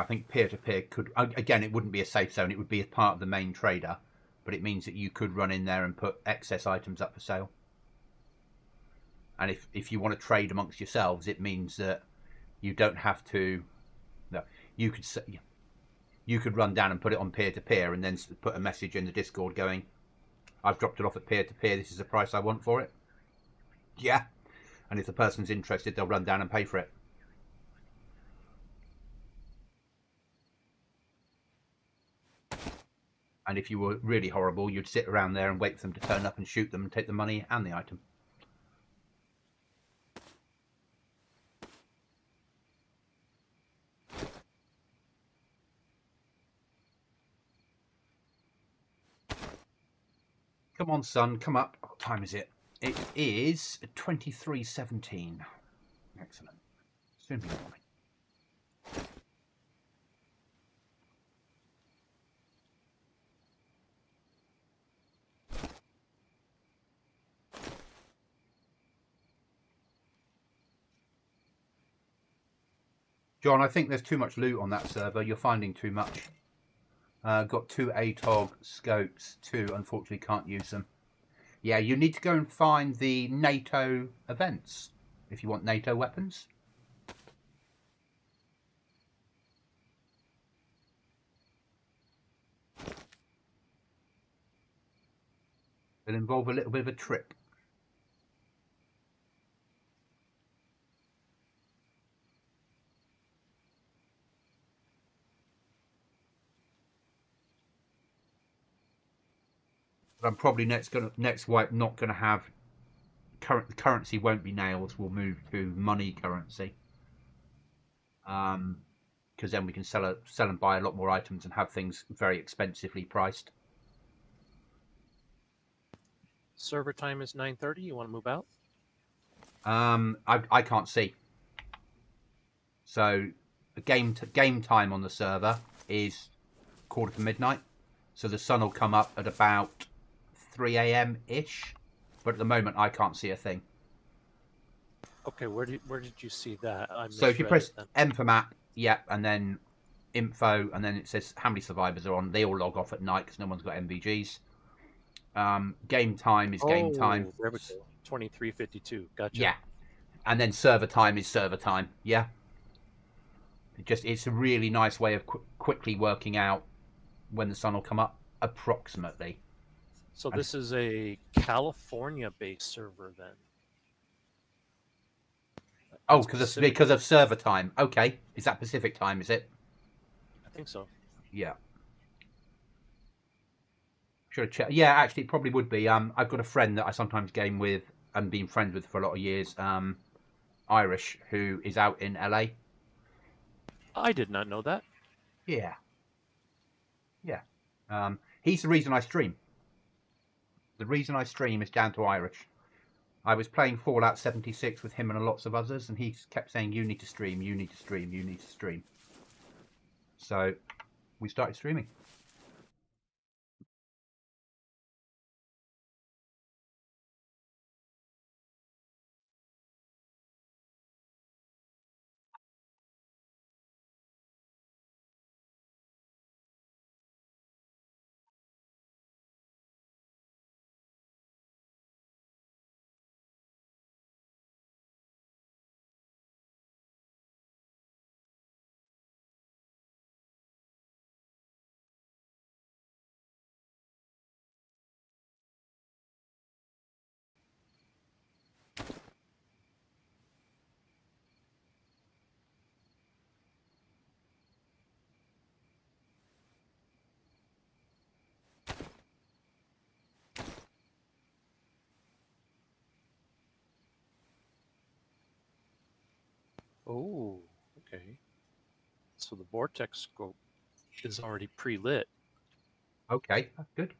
I think peer-to-peer could, again, it wouldn't be a safe zone. It would be as part of the main Trader, but it means that you could run in there and put excess items up for sale. And if you want to trade amongst yourselves, it means that you don't have to. No, you could run down and put it on peer-to-peer, and then put a message in the Discord going, "I've dropped it off at peer-to-peer. This is the price I want for it." Yeah, and if the person's interested, they'll run down and pay for it. And if you were really horrible, you'd sit around there and wait for them to turn up and shoot them and take the money and the item. Come on, son, come up. What time is it? It is 23:17. Excellent. Soon be morning. John, I think there's too much loot on that server. You're finding too much. Got 2 ATOG scopes. 2, unfortunately, can't use them. Yeah, you need to go and find the NATO events if you want NATO weapons. It'll involve a little bit of a trip. But I'm probably next wipe not going to have currency. Won't be nails. We'll move to money currency. Because then we can sell and buy a lot more items and have things very expensively priced. Server time is 9:30. You want to move out? I can't see. So game time on the server is 1:45. So the sun will come up at about 3 a.m. ish, but at the moment I can't see a thing. Okay, where did you see that? So if you press M for map, yep, and then info, and then it says how many survivors are on. They all log off at night because no one's got MVGs. Game time is game time. Oh, there we go. 23:52. Gotcha. Yeah, and then server time is server time. Yeah, it's a really nice way of quickly working out when the sun will come up, approximately. So And this is a California-based server then. oh, That's Pacific. because of server time. Okay, is that Pacific time? Is it? I think so. Yeah. Should have checked. Yeah, actually, it probably would be. I've got a friend that I sometimes game with and been friends with for a lot of years. Irish, who is out in LA. I did not know that. Yeah, yeah. He's the reason I stream. The reason I stream is down to Irish. I was playing Fallout 76 with him and lots of others, and he kept saying, "You need to stream. You need to stream. You need to stream." So we started streaming. Oh, okay. So the vortex scope is already pre-lit. Okay, that's good.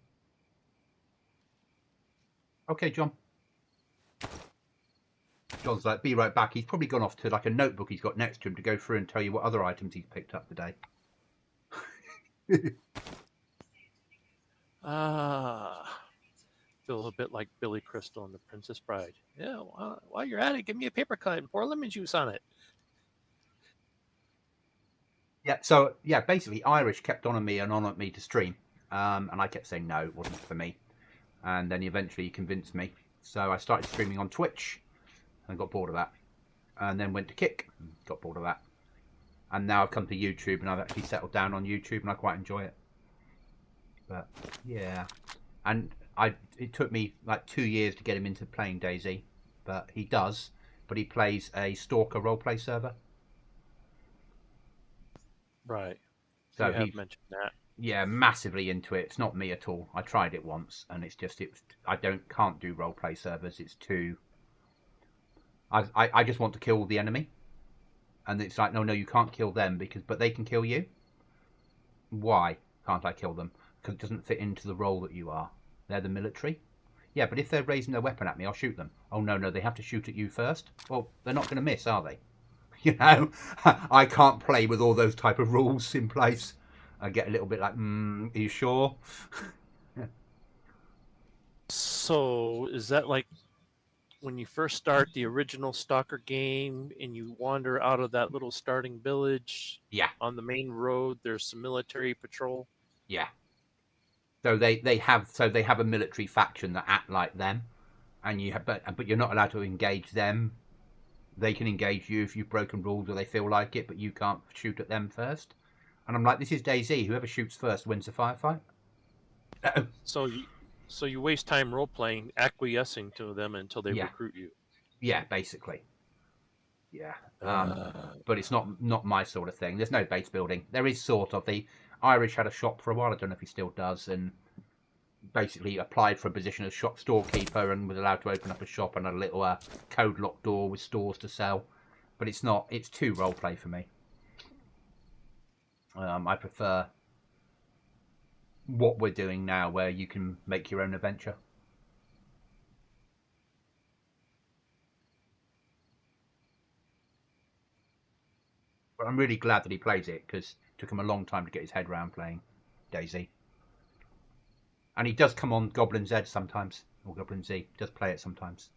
Okay, John. John's like, be right back. He's probably gone off to like a notebook he's got next to him to go through and tell you what other items he's picked up today. Feel a bit like Billy Crystal in The Princess Bride. Yeah, while you're at it, give me a paper cut and pour lemon juice on it. Yeah, so yeah, basically Irish kept on me and on at me to stream, and I kept saying no, it wasn't for me. And then eventually he convinced me, so I started streaming on Twitch and got bored of that, and then went to Kick, and got bored of that, and now I've come to YouTube and I've actually settled down on YouTube and I quite enjoy it. But yeah, and it took me like 2 years to get him into playing Dayz, but he does. But he plays a Stalker roleplay server. Right. So You have he's mentioned that. yeah massively into it. It's not me at all. I tried it once and it's just I can't do roleplay servers. It's too. I just want to kill the enemy, and it's like no you can't kill them but they can kill you. Why can't I kill them? Because it doesn't fit into the role that you are. They're the military. Yeah, but if they're raising their weapon at me, I'll shoot them. Oh no, they have to shoot at you first. Well, they're not going to miss, are they? You know, I can't play with all those type of rules in place. I get a little bit like, are you sure? So is that like when you first start the original Stalker game and you wander out of that little starting village? Yeah, On the main road, there's some military patrol. yeah. So they have a military faction that act like them, and but you're not allowed to engage them. They can engage you if you've broken rules or they feel like it, but you can't shoot at them first. And I'm like, this is Dayz. Whoever shoots first wins the firefight. So you waste time role playing, acquiescing to them until they Yeah, recruit you. yeah, basically. Yeah. Uh, But it's not my sort of thing. There's no base building. There is sort of. The Irish had a shop for a while. I don't know if he still does, and basically applied for a position as shop storekeeper and was allowed to open up a shop and a little code lock door with stores to sell. But it's not. It's too role play for me. I prefer what we're doing now, where you can make your own adventure. But I'm really glad that he plays it because it took him a long time to get his head around playing Dayz. And he does come on Goblin Z sometimes, or Goblin Z. He does play it sometimes.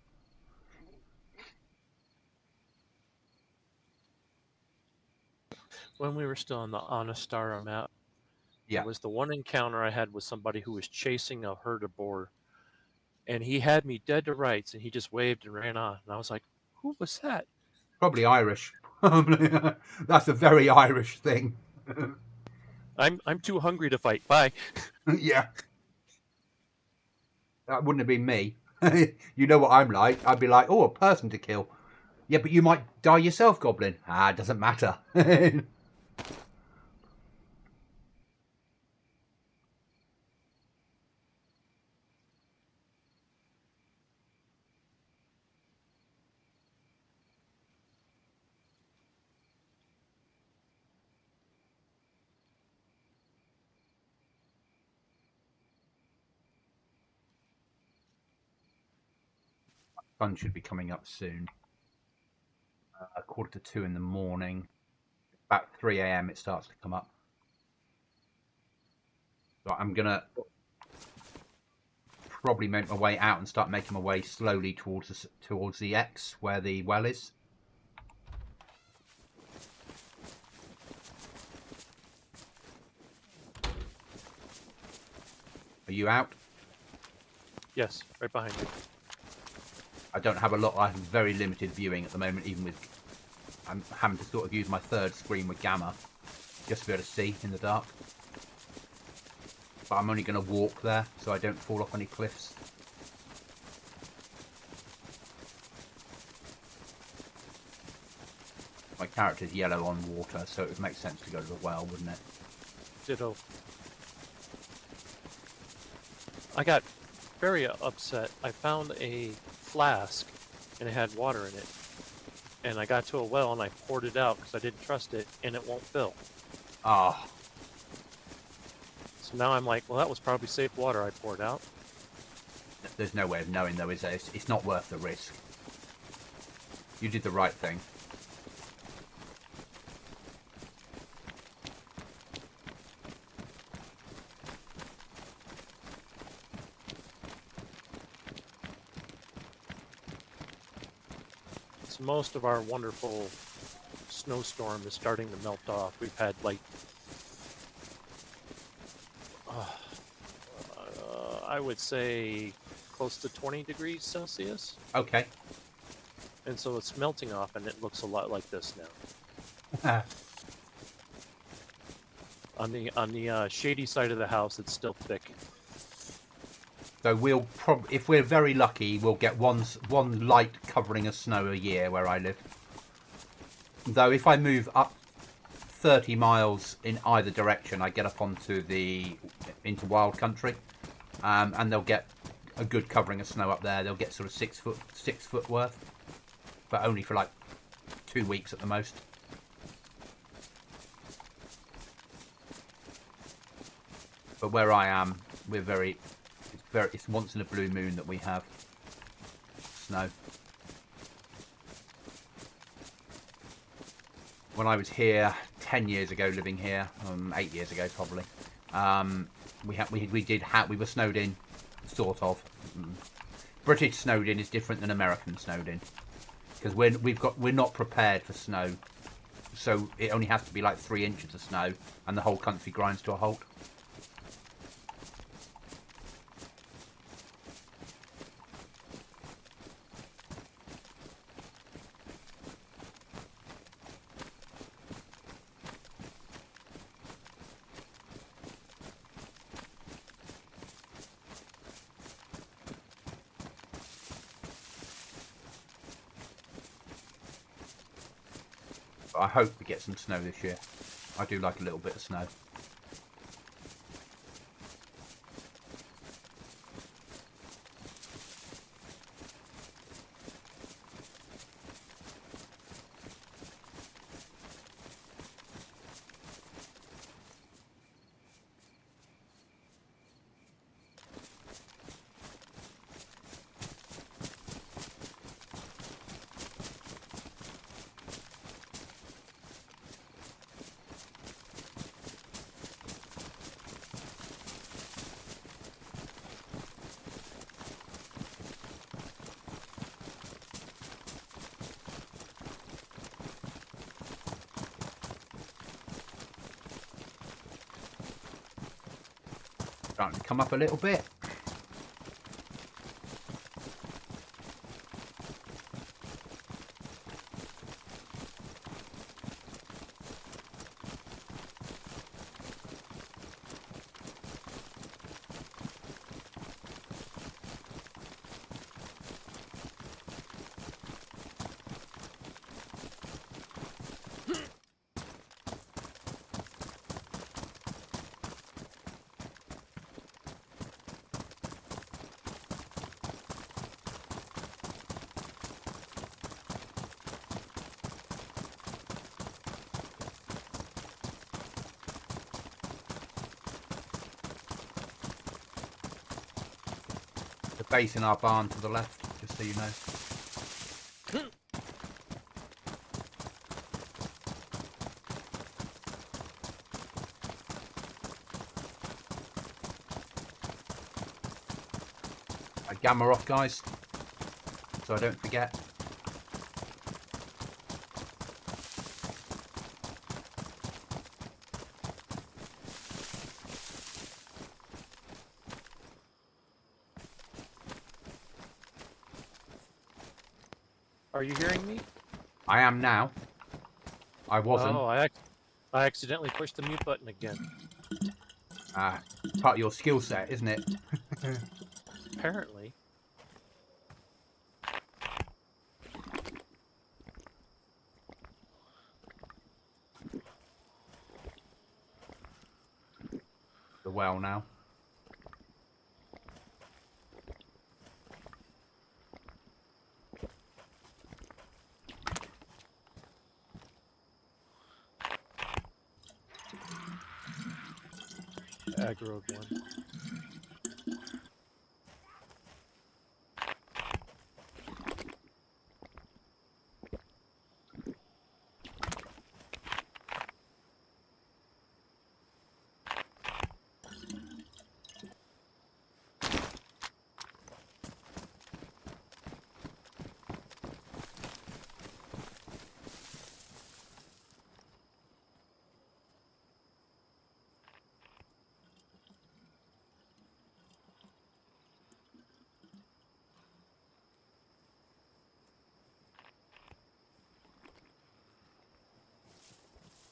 when we were still on the Anastara map, Yeah. it was the one encounter I had with somebody who was chasing a herd of boar and he had me dead to rights, and he just waved and ran on. And I was like, "Who was that?" Probably Irish. That's a very Irish thing. I'm too hungry to fight. Bye. Yeah. That wouldn't have been me. You know what I'm like. I'd be like, oh, a person to kill. Yeah, but you might die yourself, Goblin. Ah, it doesn't matter. Sun should be coming up soon. 1:45 in the morning. About 3 a.m. it starts to come up. So I'm going to probably make my way out and start making my way slowly towards the X where the well is. Are you out? Yes, right behind you. I don't have a lot. I have very limited viewing at the moment, even with... I'm having to sort of use my third screen with gamma just to be able to see in the dark. But I'm only going to walk there so I don't fall off any cliffs. My character's yellow on water, so it would make sense to go to the well, wouldn't it? Ditto. I got very upset. I found a flask and it had water in it. And I got to a well and I poured it out because I didn't trust it, and it won't fill. Ah. So now I'm like, well, that was probably safe water I poured out. There's no way of knowing, though, is there? It's not worth the risk. You did the right thing. So most of our wonderful snowstorm is starting to melt off. We've had like I would say close to 20 degrees Celsius. Okay. And so it's melting off, and it looks a lot like this now. On the shady side of the house, it's still thick. So we'll if we're very lucky, we'll get one light covering of snow a year where I live. Though if I move up 30 miles in either direction, I get up into wild country, and they'll get a good covering of snow up there. They'll get sort of 6 foot worth, but only for like 2 weeks at the most. But where I am, it's once in a blue moon that we have snow. When I was here 10 years ago, living here, 8 years ago probably, we were snowed in, sort of. British snowed in is different than American snowed in, because we're not prepared for snow, so it only has to be like 3 inches of snow, and the whole country grinds to a halt. I hope we get some snow this year. I do like a little bit of snow. Starting to come up a little bit. base in our barn to the left, just so you know. I gamma off, guys, so I don't forget. Are you hearing me? I am now. I wasn't. Oh, I accidentally pushed the mute button again. Part of your skill set, isn't it? Apparently. The well now. Aggroed one.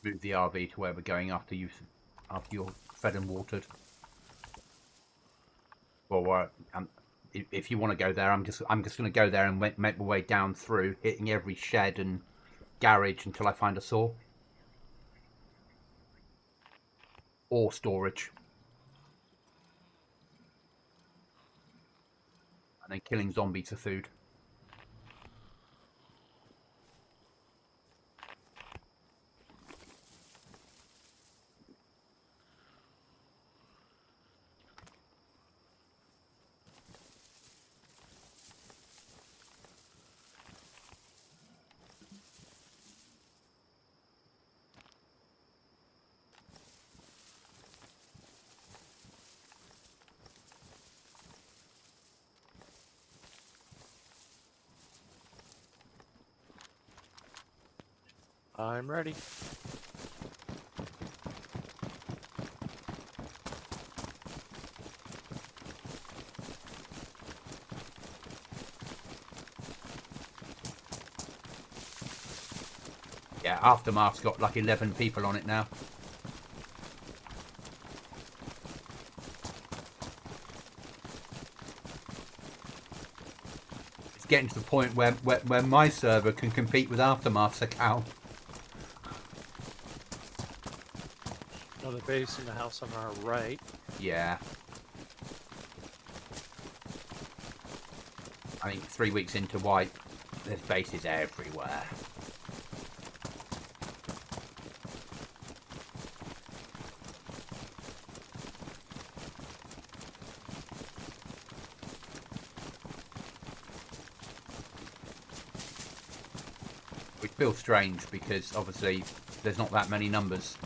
Move the RV to where we're going after you're fed and watered. Or if you want to go there, I'm just going to go there and make my way down through, hitting every shed and garage until I find a saw or storage, and then killing zombies for food. I'm ready. Yeah, Aftermath's got like 11 people on it now. It's getting to the point where my server can compete with Aftermath's account. Another base in the house on our right. Yeah. I think 3 weeks into White, there's bases everywhere. Which feels strange because obviously there's not that many numbers.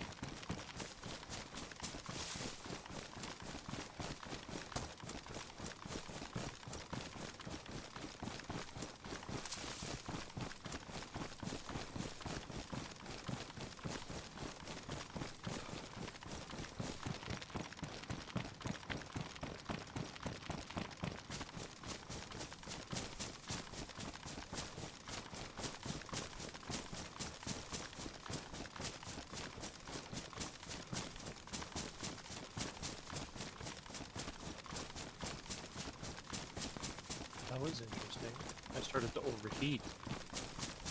That was interesting. I started to overheat.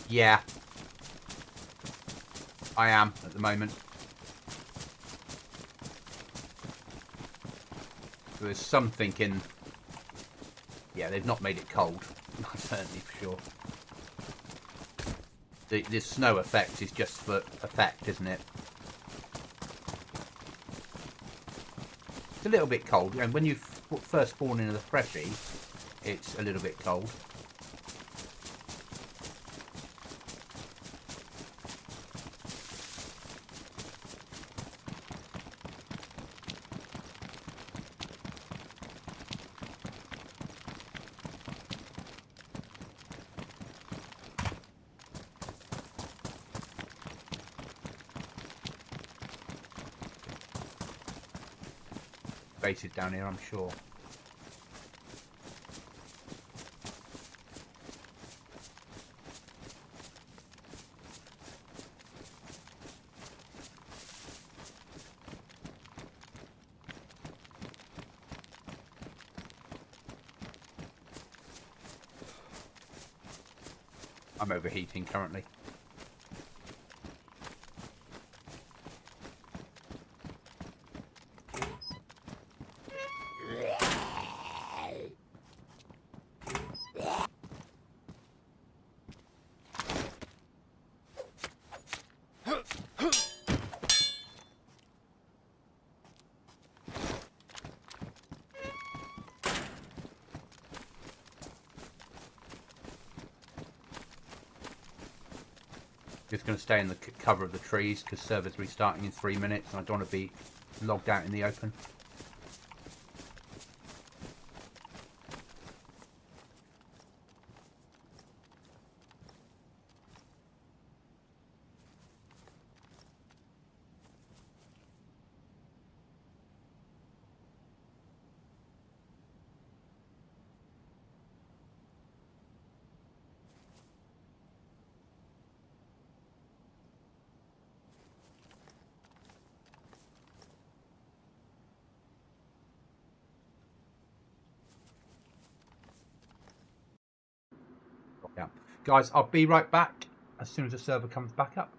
Yeah. I am at the moment. There's something in... Yeah, they've not made it cold. Certainly for sure. The snow effect is just for effect, isn't it? It's a little bit cold. And when you first spawn into the freshie, it's a little bit cold. Bases down here, I'm sure. I'm overheating currently. Just going to stay in the cover of the trees because server's restarting in 3 minutes and I don't want to be logged out in the open. Yeah. Guys, I'll be right back as soon as the server comes back up.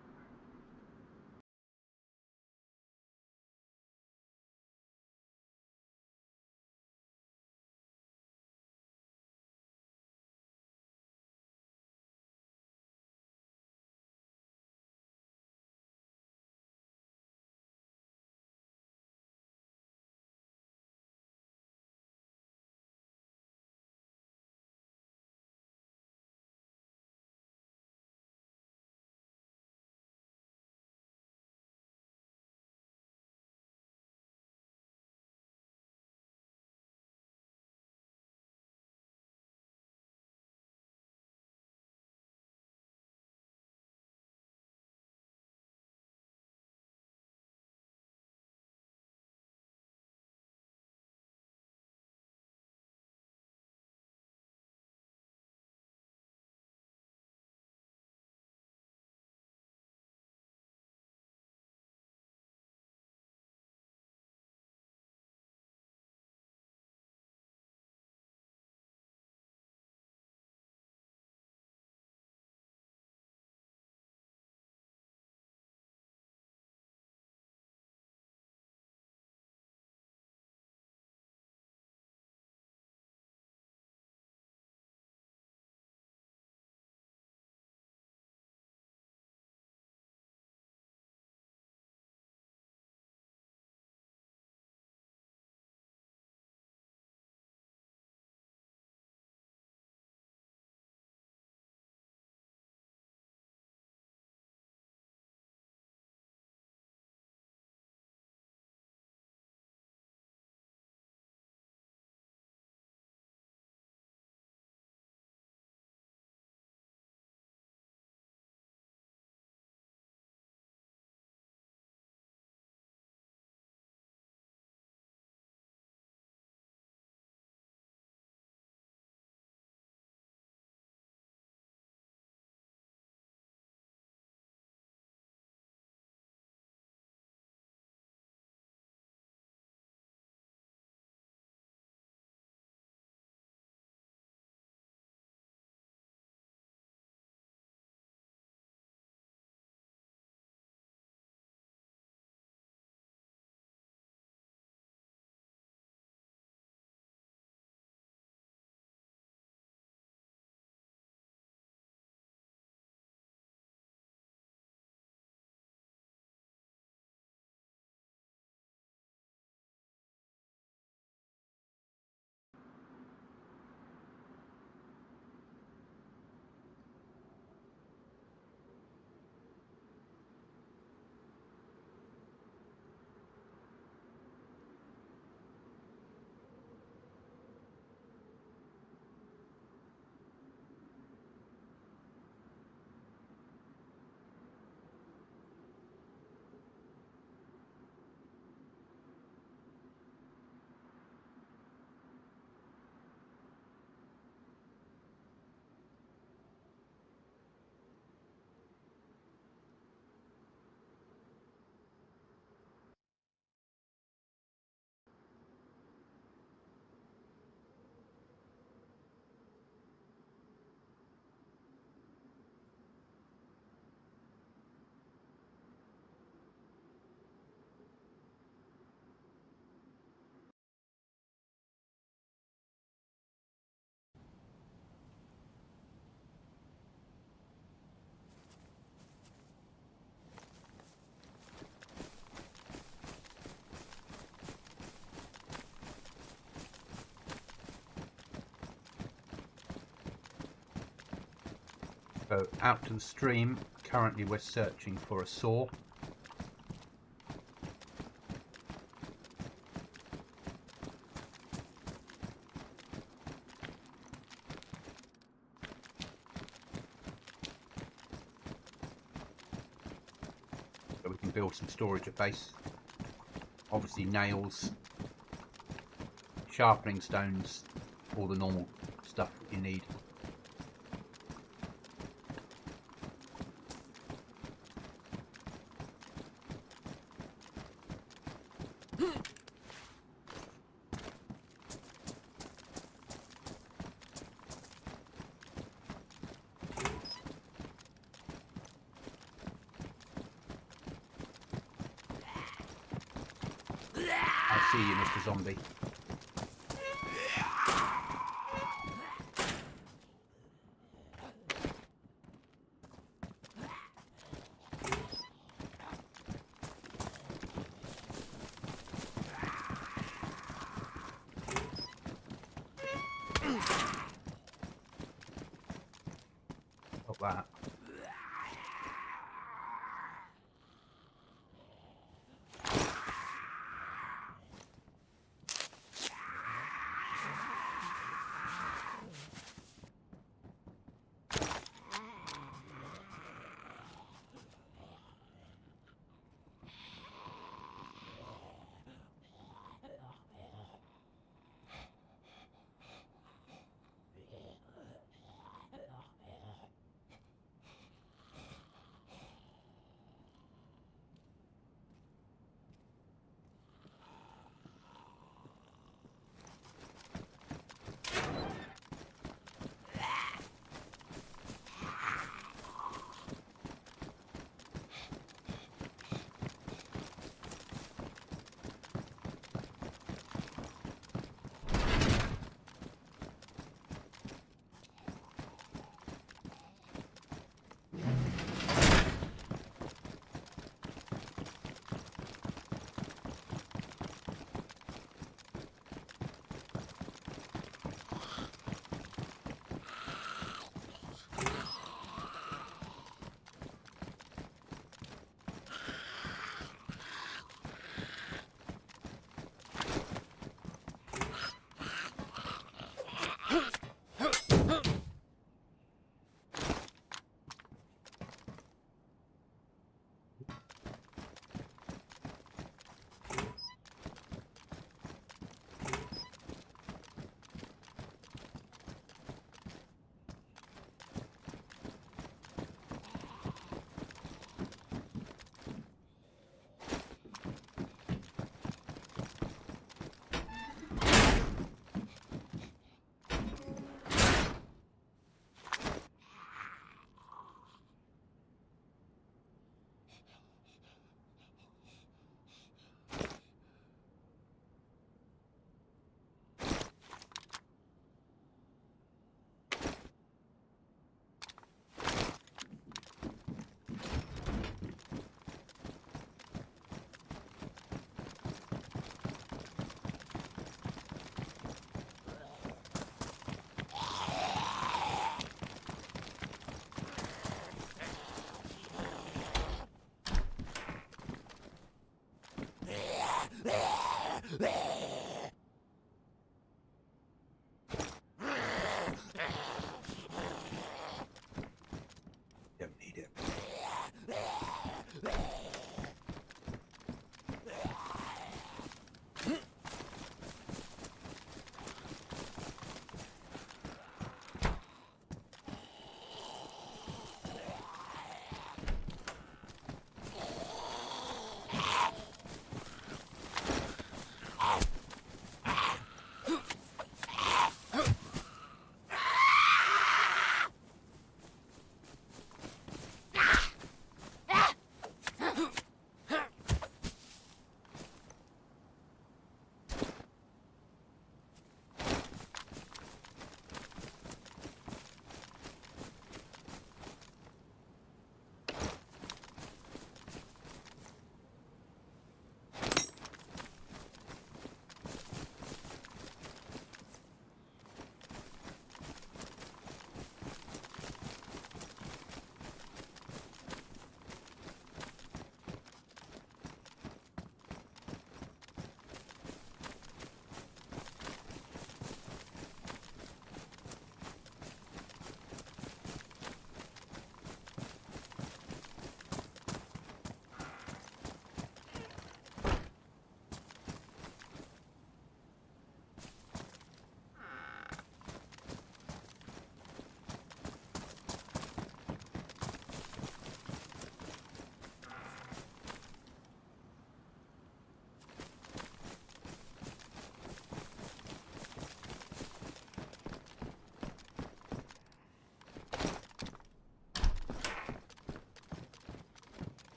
So out to the stream, currently we're searching for a saw. So we can build some storage at base. Obviously nails, sharpening stones, all the normal stuff you need. I see you, Mr. Zombie. Got that.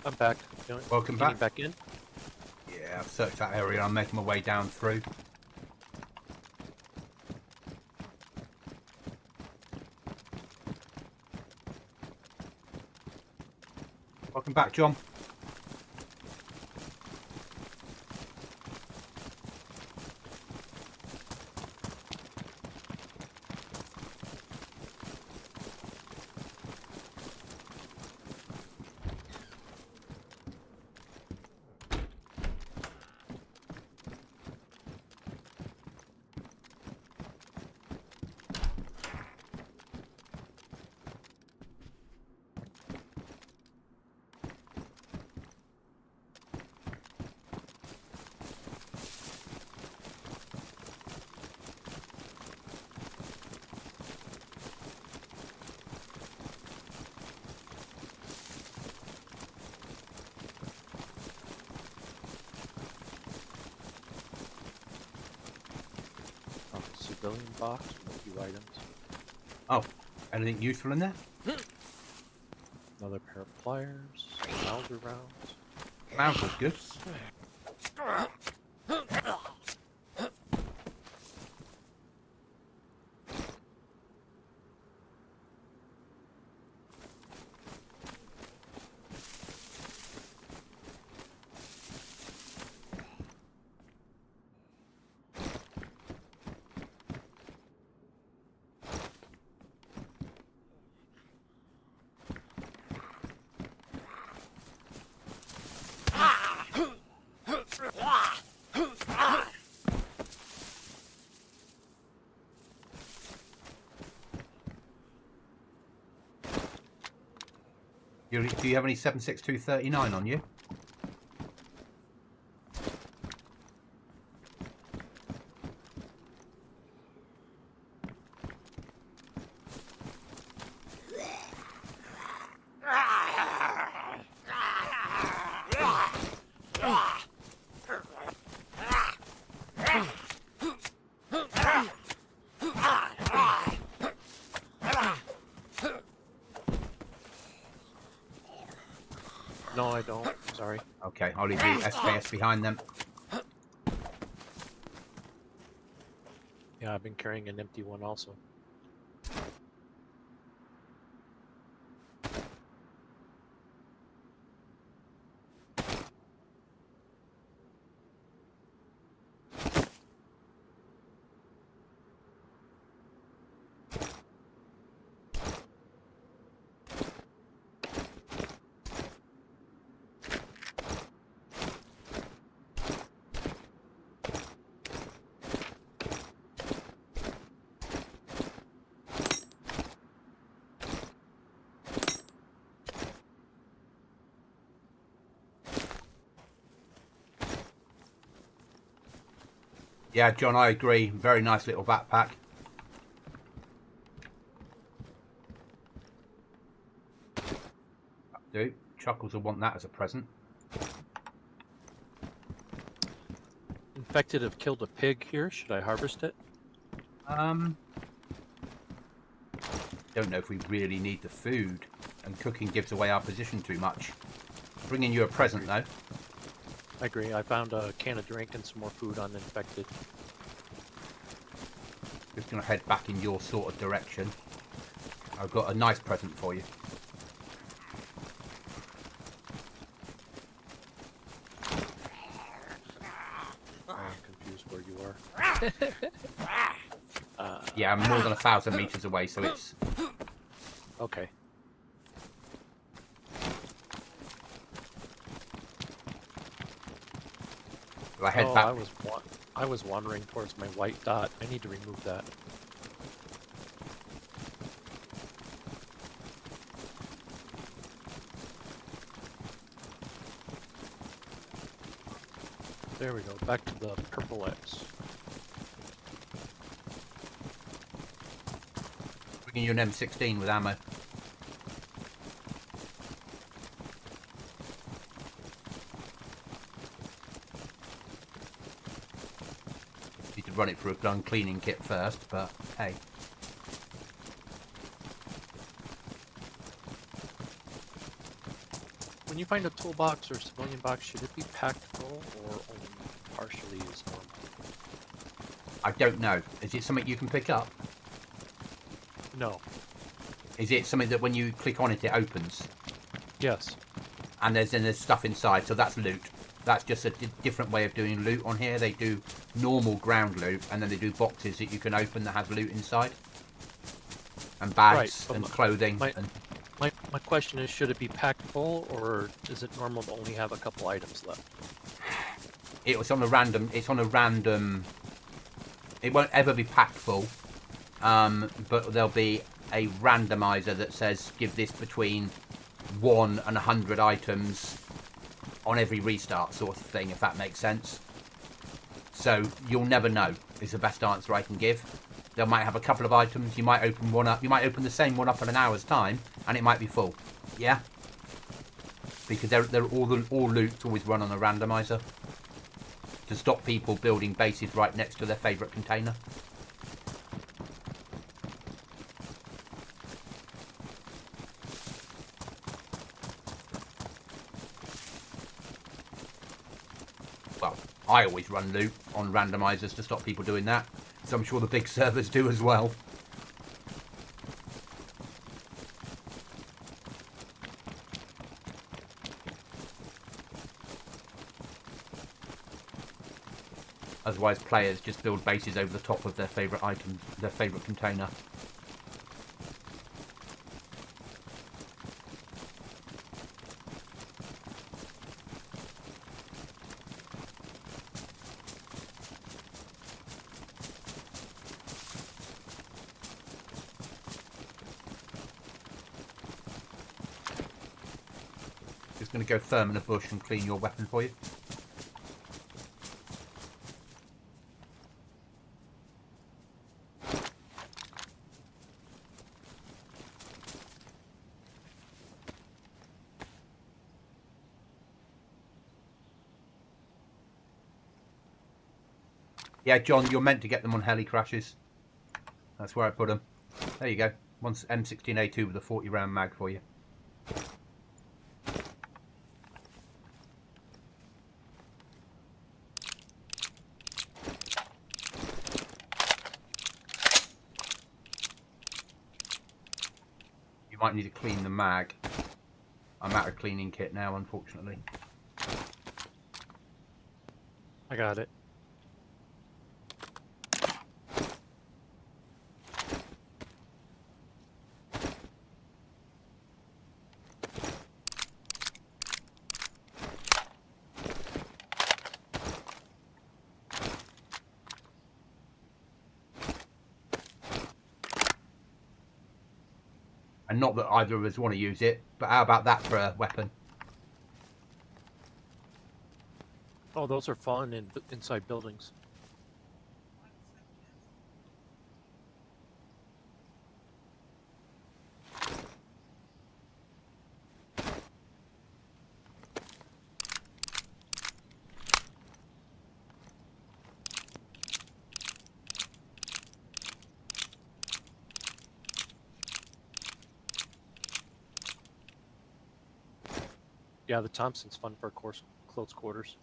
I'm back. Welcome Getting back. back in. Yeah, I've searched that area. I'm making my way down through. Welcome back, John. Civilian box with a few items. Oh, anything useful in there? Another pair of pliers. Mauser rounds. Mauser's good. Do you have any 76239 on you? No, I don't. Sorry. Okay, I'll leave the SKS behind them. Yeah, I've been carrying an empty one also. Yeah, John, I agree. Very nice little backpack. Do Chuckles will want that as a present. Infected have killed a pig here. Should I harvest it? Don't know if we really need the food, and cooking gives away our position too much. Bringing you a present though. I agree. I found a can of drink and some more food on infected. Just gonna head back in your sort of direction. I've got a nice present for you. I'm confused where you are. Yeah, I'm more than 1,000 meters away, so it's Okay. I head back. I was wandering towards my white dot. I need to remove that. There we go. Back to the purple X. Bringing you an M16 with ammo. Need to run it through a gun cleaning kit first, but hey. When when you find a toolbox or civilian box, should it be packed full or only partially as normal? I don't know. Is it something you can pick up? No. Is it something that when you click on it, it opens? Yes. And there's stuff inside, so that's loot. That's just a different way of doing loot on here. They do normal ground loot, and then they do boxes that you can open that have loot inside. And bags and clothing. My question is, should it be packed full, or is it normal to only have a couple items left? It's on a random. It won't ever be packed full, but there'll be a randomizer that says give this between 1 and 100 items on every restart, sort of thing, if that makes sense. So you'll never know, is the best answer I can give. They might have a couple of items. You might open one up. You might open the same one up in an hour's time, and it might be full. Yeah, because they're all loot's always run on a randomizer to stop people building bases right next to their favourite container. Well, I always run loot on randomizers to stop people doing that, so I'm sure the big servers do as well. Otherwise, players just build bases over the top of their favourite items, their favourite container. Just going to go firm in a bush and clean your weapon for you. Yeah, John, you're meant to get them on heli crashes. That's where I put them. There you go. One M16A2 with a 40 round mag for you. You might need to clean the mag. I'm out of cleaning kit now, unfortunately. I got it. And not that either of us want to use it, but how about that for a weapon? Oh, those are fun inside buildings. Yeah, the Thompson's fun for close quarters.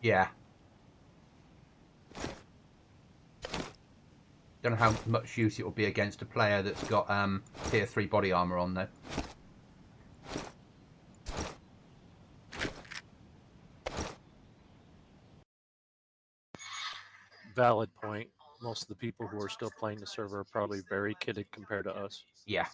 Yeah. Don't know how much use it will be against a player that's got tier 3 body armor on though. Valid point. Most of the people who are still playing the server are probably very kitted compared to us. Yeah.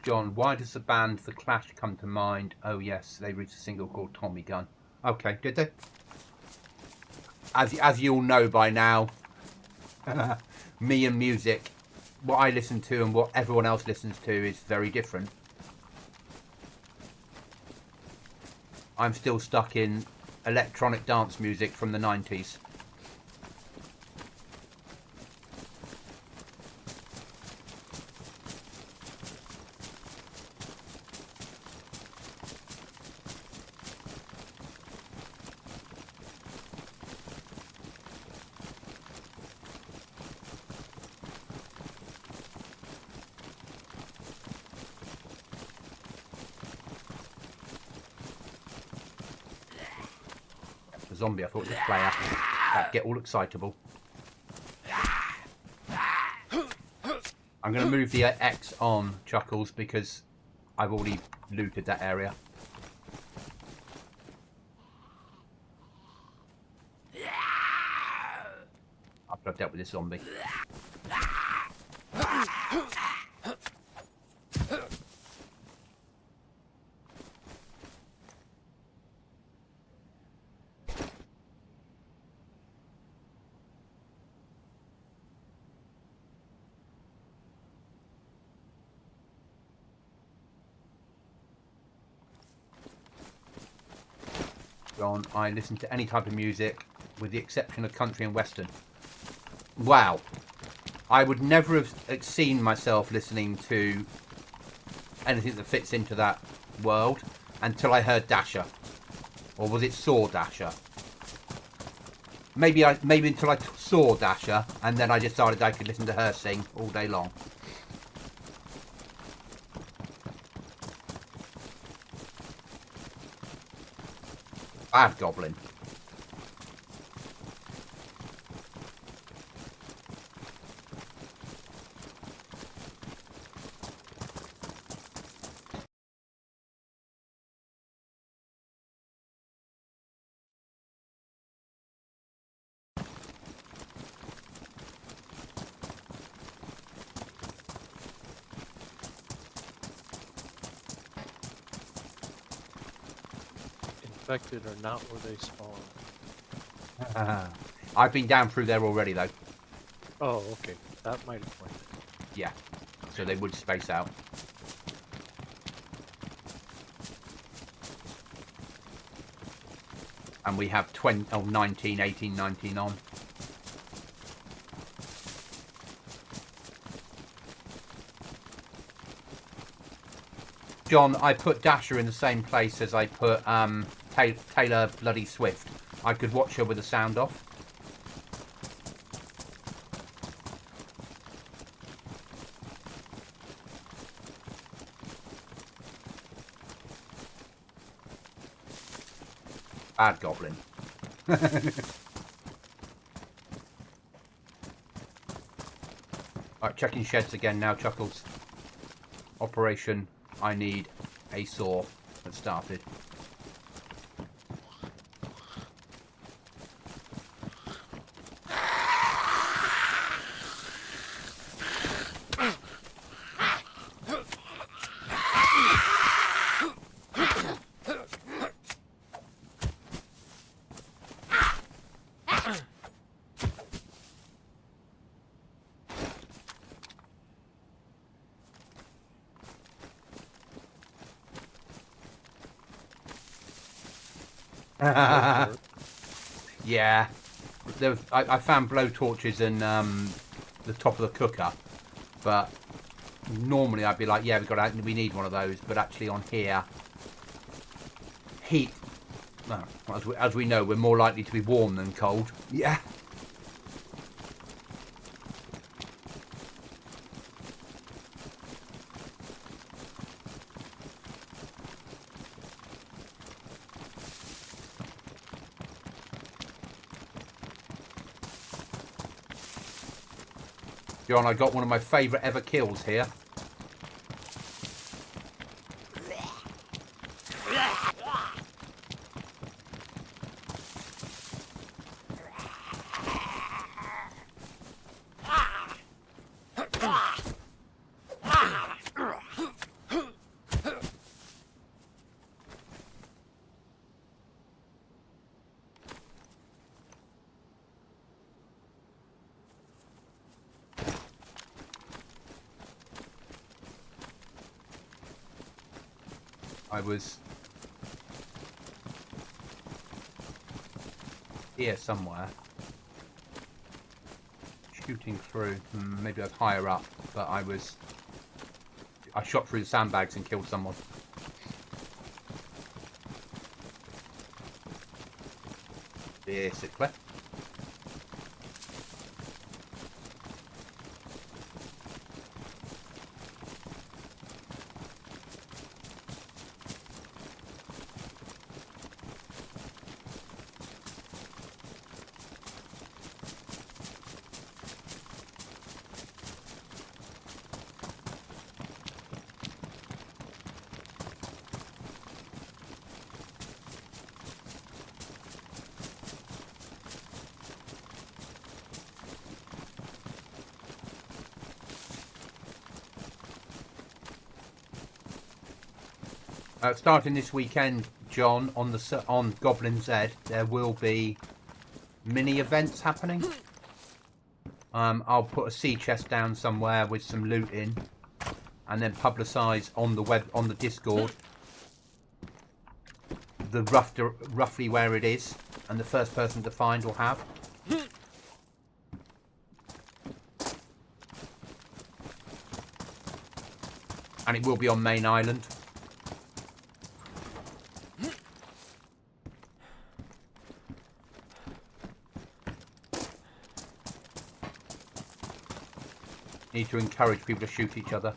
John, why does the band The Clash come to mind? Oh yes, they released a single called Tommy Gun. Okay, did they? As you all know by now, me and music, what I listen to and what everyone else listens to is very different. I'm still stuck in electronic dance music from the 90s. zombie. I thought it was a player. Get all excitable. I'm going to move the X on, Chuckles, because I've already looted that area. After I've dealt with this zombie. John, I listen to any type of music with the exception of country and western. Wow. I would never have seen myself listening to anything that fits into that world until I heard Dasher. Or was it Saw Dasher? Maybe until I saw Dasher, and then I decided I could listen to her sing all day long. Bad Goblin. Infected are not where they spawn. I've been down through there already, though. Oh, okay. That might explain it. Yeah. So they would space out. And we have 19, 18, 19 on. John, I put Dasher in the same place as I put Taylor bloody Swift. I could watch her with the sound off. Bad Goblin. Alright, checking sheds again now, Chuckles. Operation I need a saw has started. Yeah, I found blowtorches in the top of the cooker, but normally I'd be like, yeah, we need one of those. But actually, on here, heat. Well, as we know, we're more likely to be warm than cold. Yeah. John, I got one of my favourite ever kills here. I was here somewhere, shooting through. Maybe I was higher up, but I shot through the sandbags and killed someone. Basically. Starting this weekend, John, on Goblin Z, there will be mini events happening. I'll put a sea chest down somewhere with some loot in, and then publicise on the Discord the roughly where it is, and the first person to find will have. And it will be on main island. Need to encourage people to shoot each other.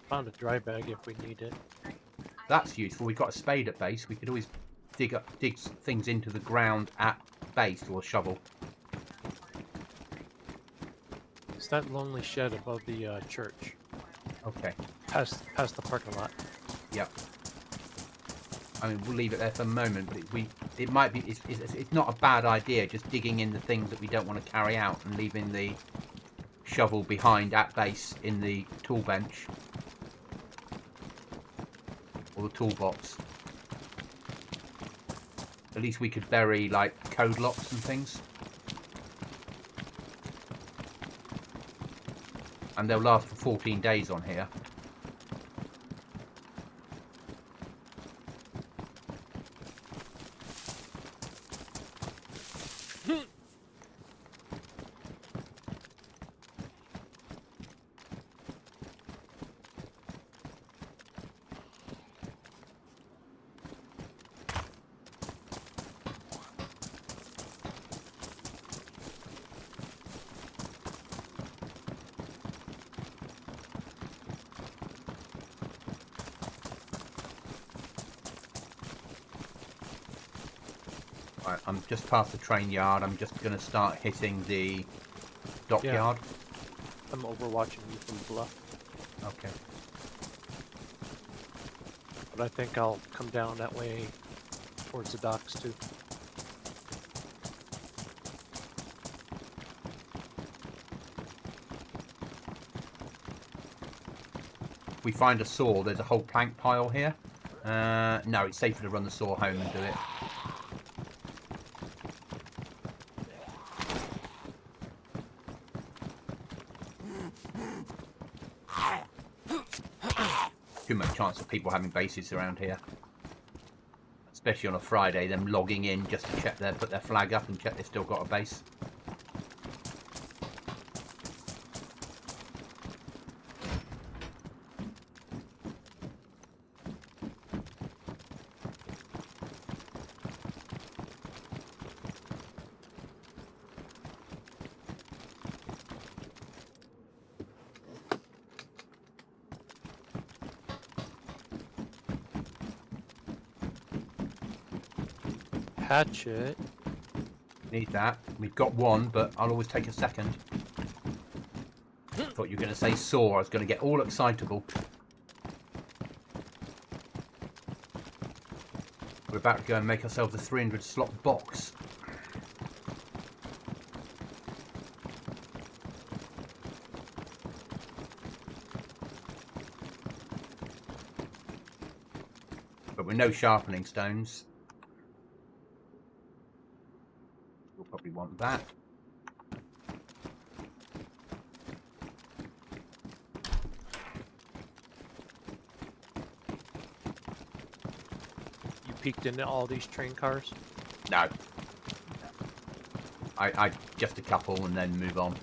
Found a dry bag if we need it. That's useful. We've got a spade at base. We could always dig things into the ground at base, or a shovel. It's that lonely shed above the church. Okay. Past the parking lot. Yep. I mean, we'll leave it there for a moment, but it might be. It's not a bad idea just digging in the things that we don't want to carry out and leaving the shovel behind at base in the tool bench or the toolbox. At least we could bury like code locks and things, and they'll last for 14 days on here. Right, I'm just past the train yard. I'm just going to start hitting the dockyard. Yeah. I'm overwatching you from Bluff. Okay. But I think I'll come down that way towards the docks too. If we find a saw, there's a whole plank pile here. No, it's safer to run the saw home and do it. Too much chance of people having bases around here, especially on a Friday. Them logging in just to check put their flag up and check they've still got a base. Hatchet. Need that. We've got one, but I'll always take a second. Thought you were going to say saw. I was going to get all excitable. We're about to go and make ourselves a 300 slot box. But with no sharpening stones. We'll probably want that. You peeked into all these train cars? No. I just a couple and then move on.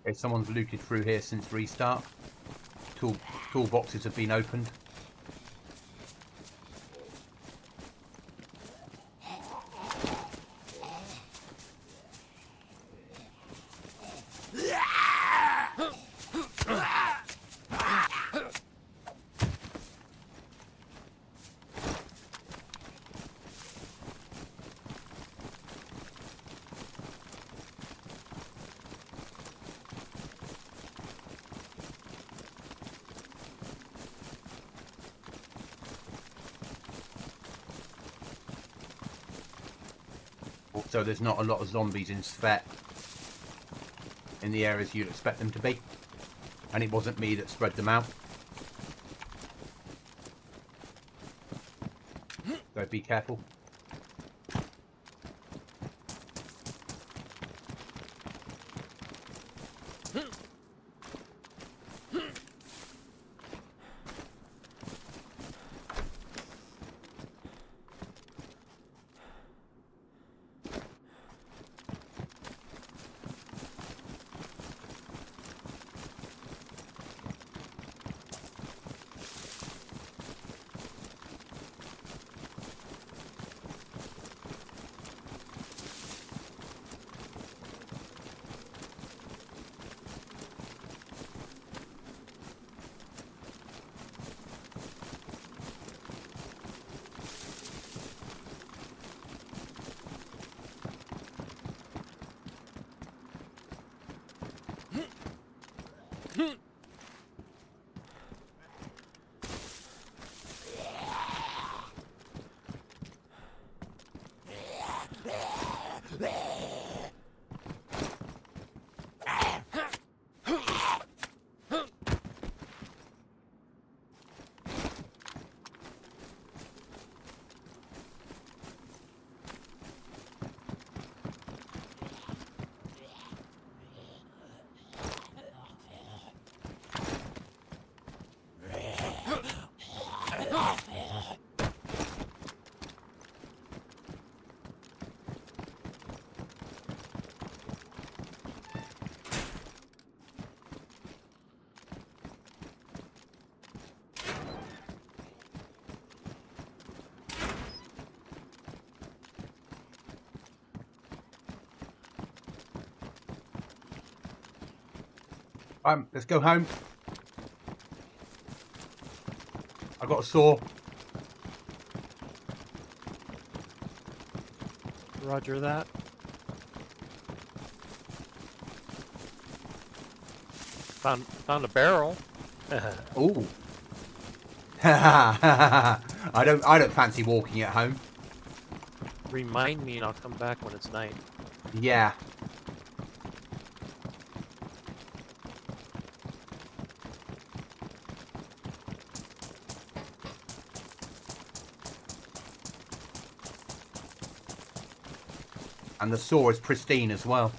Okay, someone's looted through here since restart. Toolboxes have been opened. So there's not a lot of zombies in Svet in the areas you'd expect them to be. And it wasn't me that spread them out. So be careful. Let's go home. I got a saw. Roger that. Found a barrel. Ooh. I don't fancy walking at home. Remind me and I'll come back when it's night. Yeah. And the saw is pristine as well.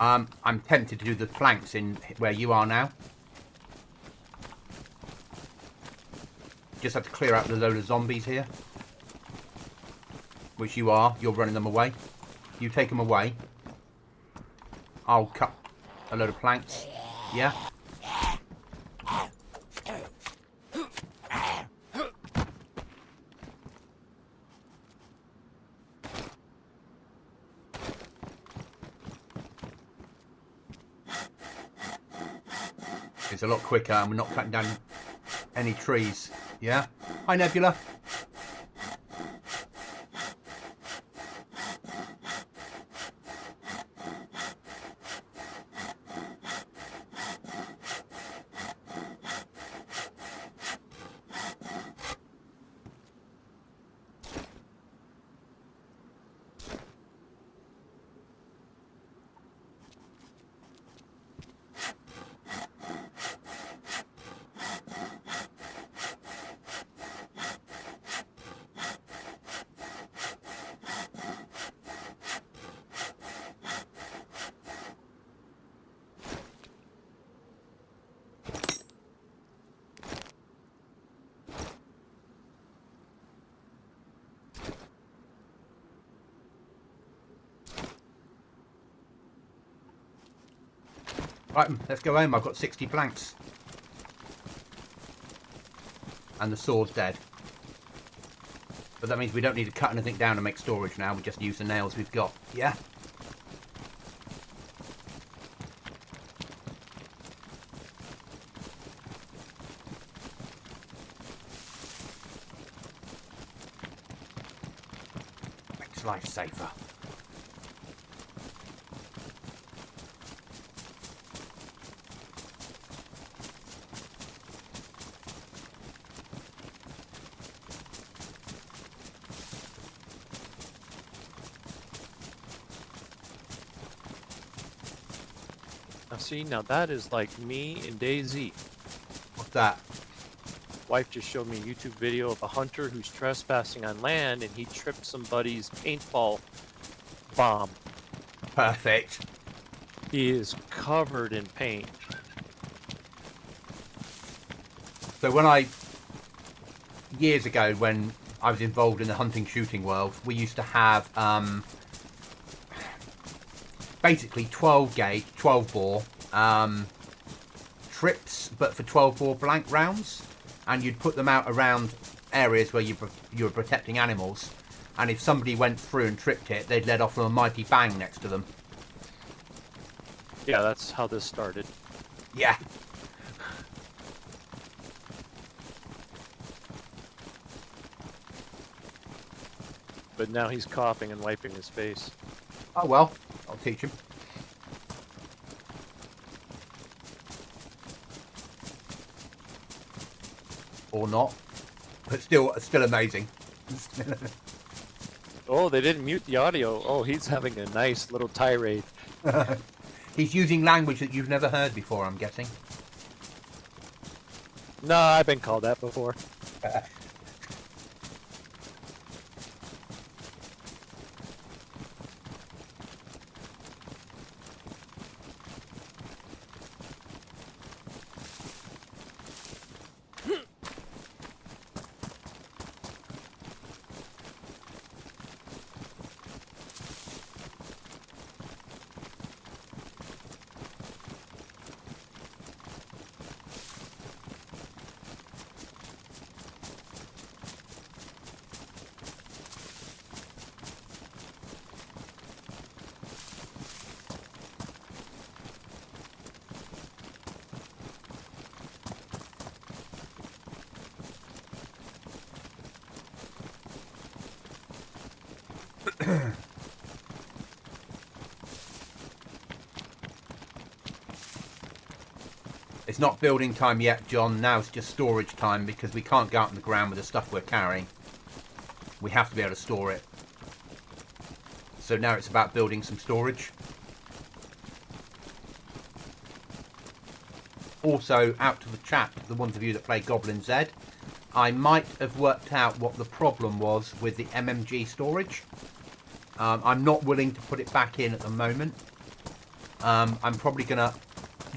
I'm tempted to do the planks in where you are now. Just have to clear out the load of zombies here. Which you are. You're running them away. You take them away. I'll cut a load of planks. Yeah? It's a lot quicker and we're not cutting down any trees. Yeah? Hi, Nebula. Right, let's go home. I've got 60 planks. And the saw's dead. But that means we don't need to cut anything down to make storage now. We just use the nails we've got. Yeah? Makes life safer. See, now that is like me in Dayz. What's that? Wife just showed me a YouTube video of a hunter who's trespassing on land and he tripped somebody's paintball bomb. Perfect. He is covered in paint. So years ago when I was involved in the hunting shooting world, we used to have basically 12 gauge, 12 bore trips, but for 12 bore blank rounds, and you'd put them out around areas where you were protecting animals, and if somebody went through and tripped it, they'd let off from a mighty bang next to them. Yeah, that's how this started. Yeah. But now he's coughing and wiping his face. Oh well, I'll teach him. Or not, but still amazing. Oh, they didn't mute the audio. Oh, he's having a nice little tirade. He's using language that you've never heard before, I'm guessing. No, I've been called that before. It's not building time yet, John. Now it's just storage time because we can't go out on the ground with the stuff we're carrying. We have to be able to store it. So now it's about building some storage. Also, out to the chat, the ones of you that play Goblin Z, I might have worked out what the problem was with the MMG storage. I'm not willing to put it back in at the moment. I'm probably going to,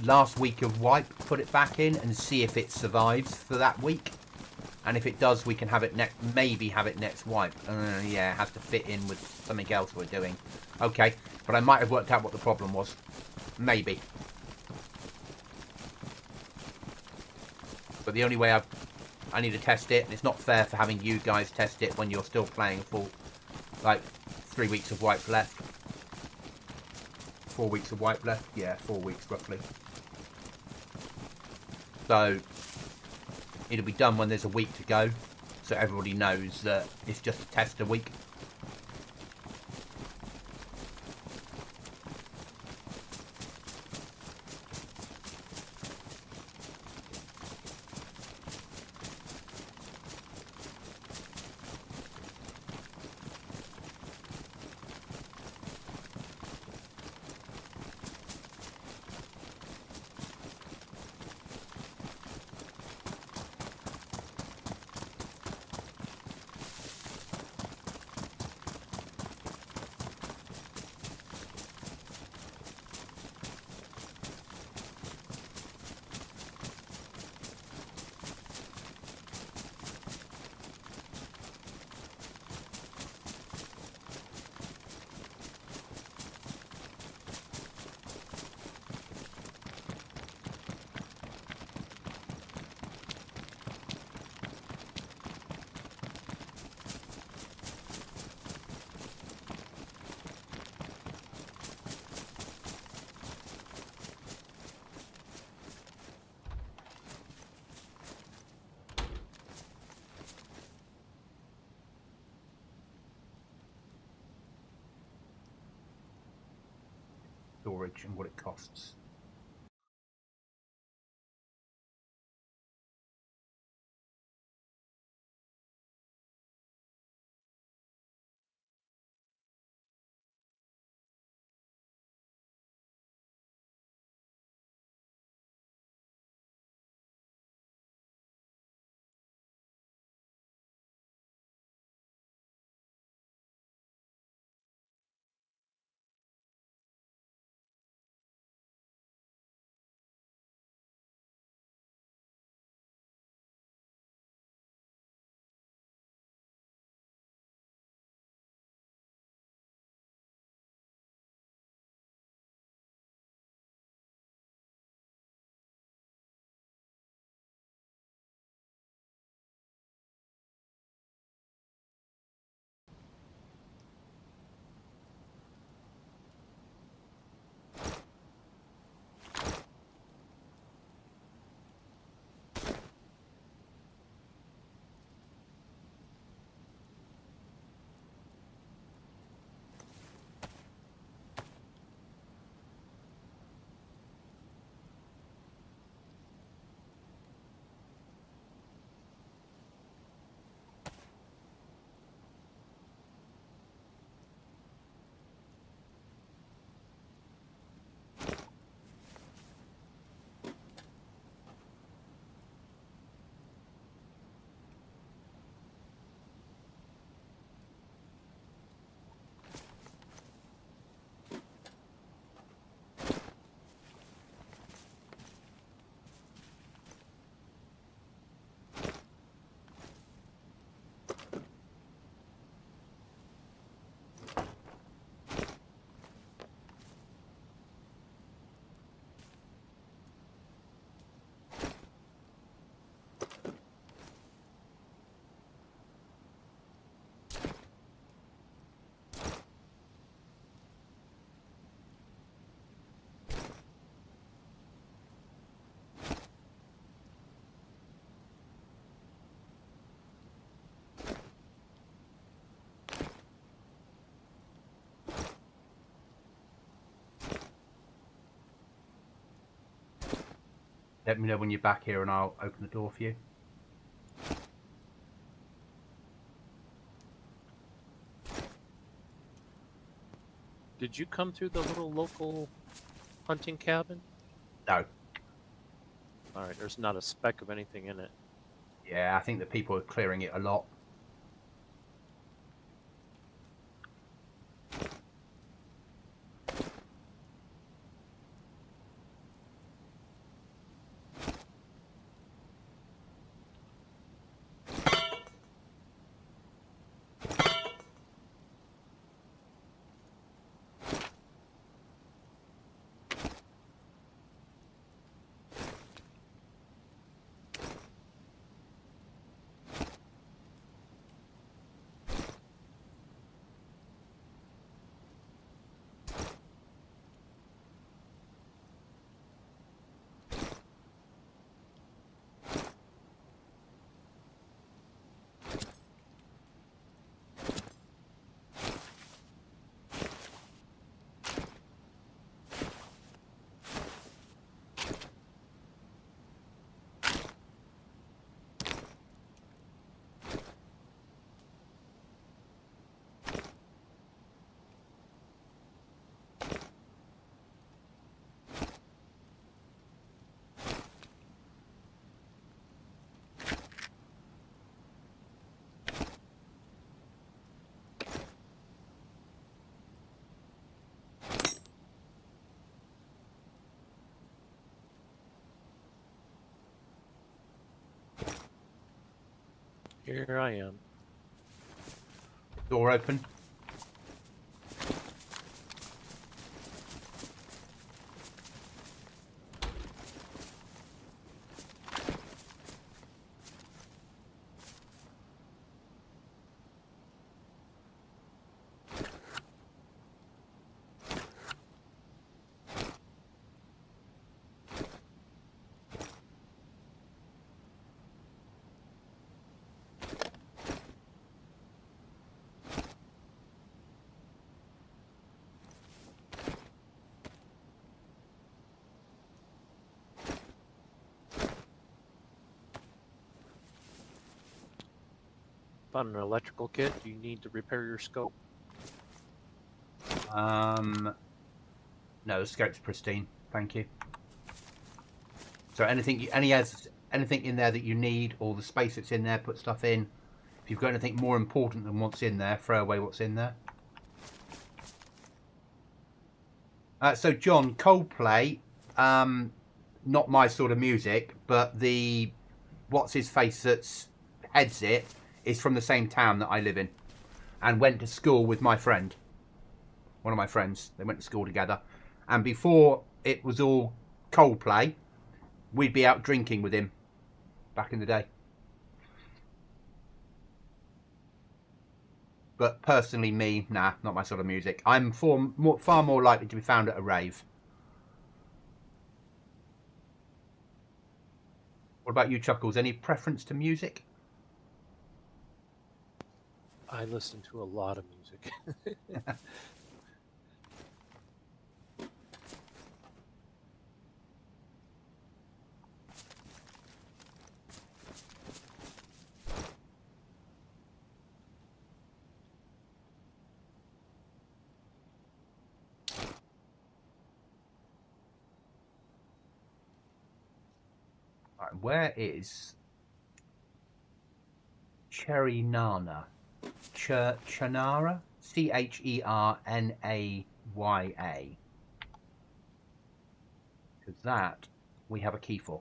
last week of wipe, put it back in and see if it survives for that week. And if it does, we can have it maybe have it next wipe. Yeah, it has to fit in with something else we're doing. Okay, but I might have worked out what the problem was. Maybe. But the only way I need to test it, and it's not fair for having you guys test it when you're still playing a full, like, 3 weeks of wipe left. 4 weeks of wipe left? Yeah, 4 weeks roughly. So, it'll be done when there's a week to go, so everybody knows that it's just a tester week. Storage and what it costs. Let me know when you're back here and I'll open the door for you. Did you come through the little local hunting cabin? No. All right, there's not a speck of anything in it. Yeah, I think that people are clearing it a lot. Here I am. Door open. Found an electrical kit. Do you need to repair your scope? No, the scope's pristine. Thank you. So anything in there that you need, or the space that's in there, put stuff in. If you've got anything more important than what's in there, throw away what's in there. So John, Coldplay, not my sort of music, but the what's his face that's heads it is from the same town that I live in, and went to school with my friend. One of my friends. They went to school together, and before it was all Coldplay, we'd be out drinking with him back in the day. But personally, me, nah, not my sort of music. I'm far more likely to be found at a rave. What about you, Chuckles? Any preference to music? I listen to a lot of music. Right, where is Cherinana? Chernara? Chernaya. Because that we have a key for.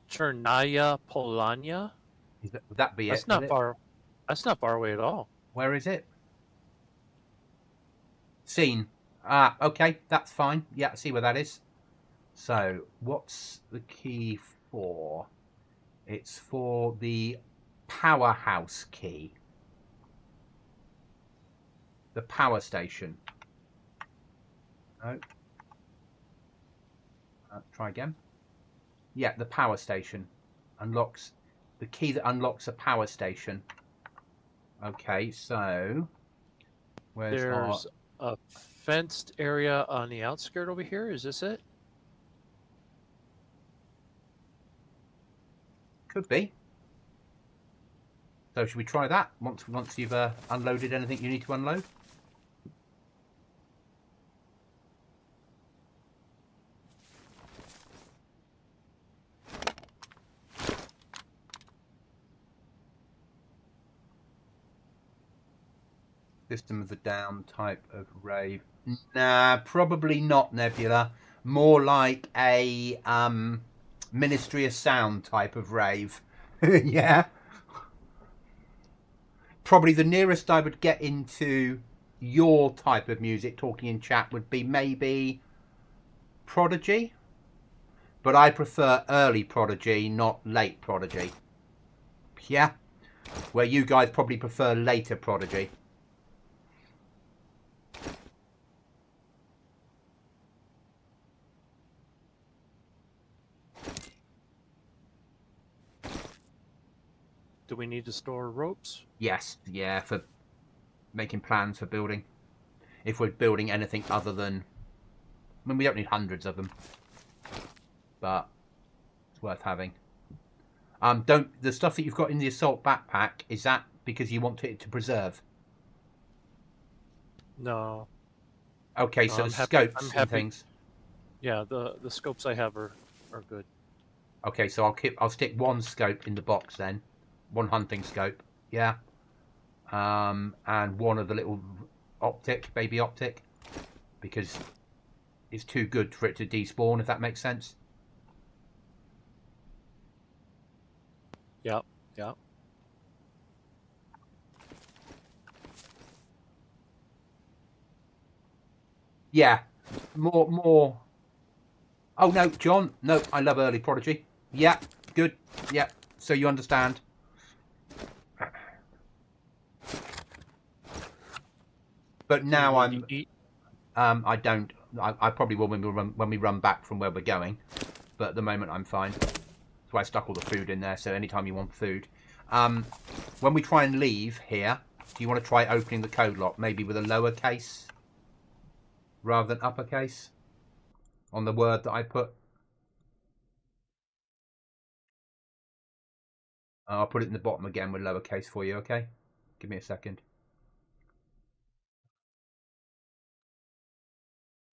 Chernaya Polania? Would that be That's it? not far. That's not far away at all. Where is it? Scene. Ah, okay, that's fine. Yeah, I see where that is. So, what's the key for? It's for the powerhouse key. The power station. Oh. Try again. Yeah, the power station. Unlocks the key that unlocks a power station. Okay, so where's There's a fenced area on the outskirt over here. Is this it? could be. So should we try that once you've unloaded anything you need to unload? System of the Down type of rave. Nah, probably not Nebula. More like a Ministry of Sound type of rave. Yeah. Probably the nearest I would get into your type of music, talking in chat, would be maybe Prodigy. But I prefer early Prodigy, not late Prodigy. Yeah. Where you guys probably prefer later Prodigy. Do we need to store ropes? Yes, yeah, for making plans for building. If we're building anything other than... I mean, we don't need hundreds of them. But it's worth having. The stuff that you've got in the assault backpack, is that because you want it to preserve? No. Okay, No, so I'm the happy. scopes and things. Yeah, the scopes I have are good. Okay, so I'll stick one scope in the box then. One hunting scope. Yeah. And one of the little baby optic, because it's too good for it to despawn, if that makes sense. Yep, yep. Yeah, more. Oh no, John. No, I love early Prodigy. Yeah, good. Yeah, so you understand. But Do you now need to eat? I don't. I probably will when we run back from where we're going. But at the moment I'm fine. So I stuck all the food in there. So anytime you want food, when we try and leave here, do you want to try opening the code lock, maybe with a lowercase rather than uppercase on the word that I put? I'll put it in the bottom again with lowercase for you. Okay, give me a second.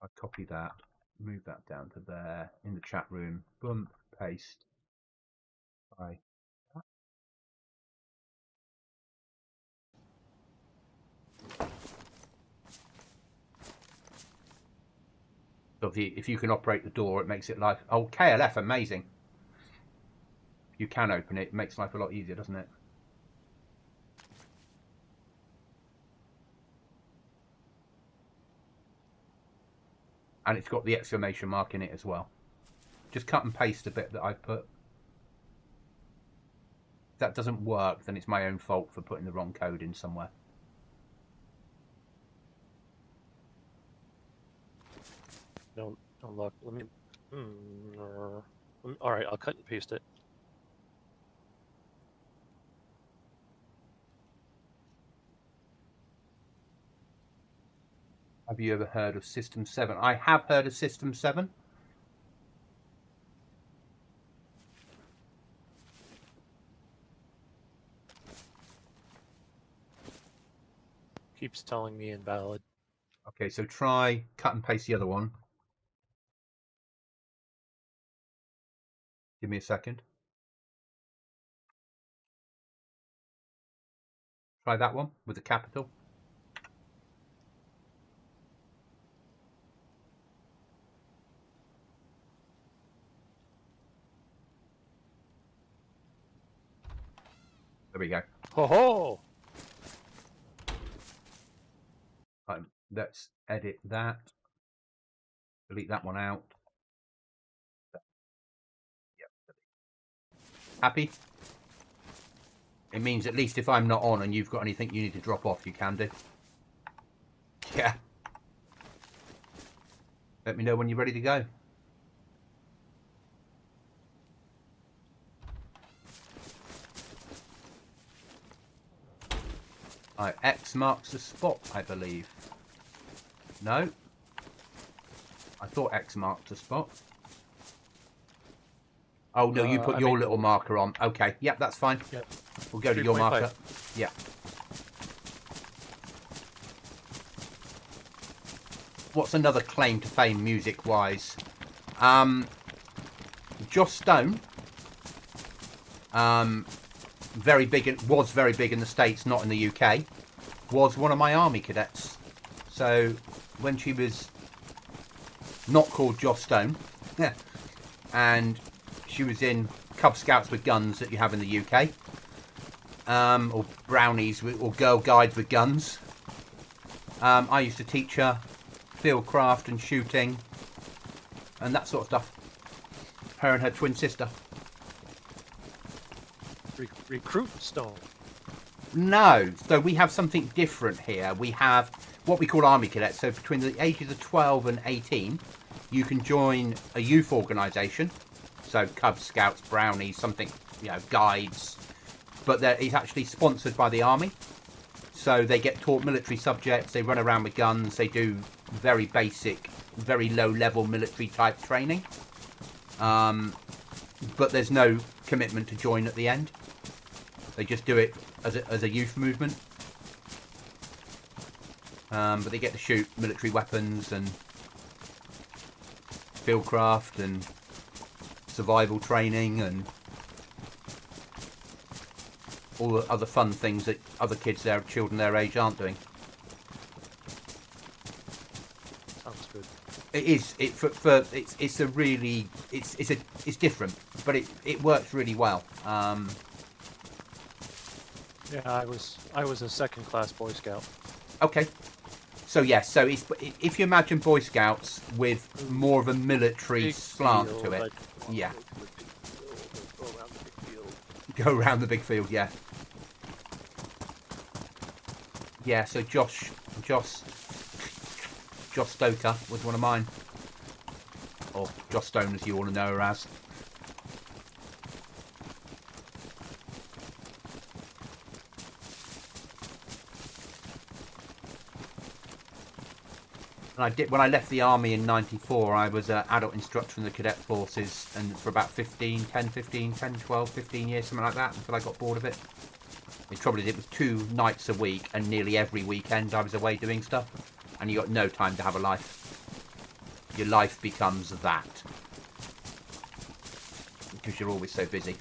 I copy that, move that down to there in the chat room. Boom, paste. Bye. So if you can operate the door, it makes it life. Oh, KLF, amazing. You can open it. It makes life a lot easier, doesn't it? And it's got the exclamation mark in it as well. Just cut and paste a bit that I've put. If that doesn't work, then it's my own fault for putting the wrong code in somewhere. No, look. Let me. All right, I'll cut and paste it. Have you ever heard of System 7? I have heard of System 7. Keeps telling me invalid. Okay, so try cut and paste the other one. Give me a second. Try that one with the capital. There we go. Ho ho! Let's edit that. Delete that one out. Yep. Happy? It means at least if I'm not on and you've got anything you need to drop off, you can do. Yeah. Let me know when you're ready to go. Right, X marks the spot, I believe. No? I thought X marked the spot. Oh, no, you put your little marker on. Okay, yep, that's fine. Yep. We'll go to your marker. Yeah. What's another claim to fame music-wise? Joss Stone. Very big. Was very big in the States, not in the UK. Was one of my army cadets. So when she was not called Joss Stone, and she was in Cub Scouts with guns that you have in the UK, or brownies or Girl Guides with guns. I used to teach her fieldcraft and shooting and that sort of stuff. Her and her twin sister. Recruit Stone. No, so we have something different here. We have what we call army cadets. So between the ages of 12 and 18, you can join a youth organisation. So Cub Scouts, brownies, something, guides. But it's actually sponsored by the army. So they get taught military subjects. They run around with guns. They do very basic, very low-level military type training. But there's no commitment to join at the end. They just do it as a youth movement. But they get to shoot military weapons and fieldcraft and survival training and all the other fun things that other children their age aren't doing. Sounds good. It is. It's different, but it works really well. Yeah, I was a second class Boy Scout. Okay. So yes, so if you imagine Boy Scouts with more of a military slant to it, yeah. Go around the big field, yeah. Yeah, so Josh Stoker was one of mine. Or Joss Stone, as you all know her as. And when I left the army in '94, I was an adult instructor in the cadet forces, and for about 10, 12, 15 years, something like that, until I got bored of it. The trouble is, it was 2 nights a week, and nearly every weekend I was away doing stuff, and you got no time to have a life. Your life becomes that, because you're always so busy.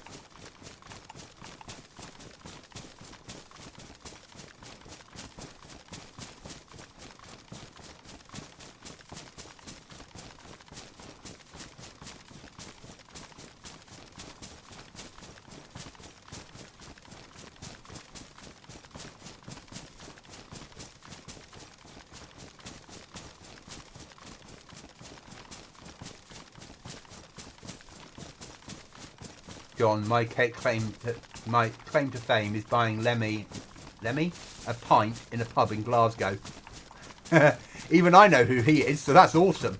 John, my claim to fame is buying Lemmy a pint in a pub in Glasgow. Even I know who he is, so that's awesome.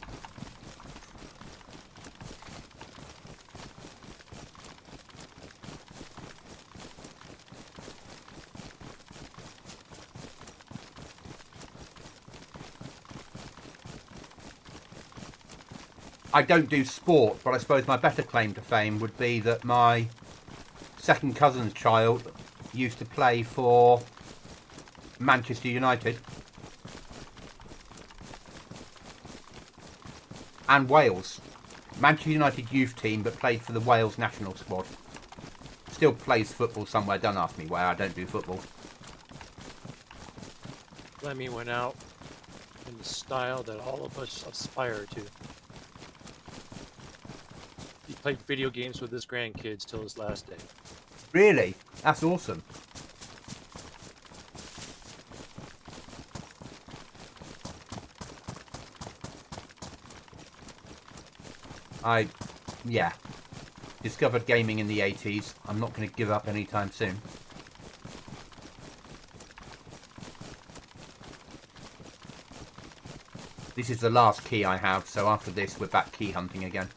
I don't do sport, but I suppose my better claim to fame would be that my second cousin's child used to play for Manchester United and Wales. Manchester United youth team, but played for the Wales national squad. Still plays football somewhere, don't ask me where, I don't do football. Lemmy went out in the style that all of us aspire to. He played video games with his grandkids till his last day. Really? That's awesome. Yeah, discovered gaming in the 80s. I'm not going to give up anytime soon. This is the last key I have, so after this we're back key hunting again.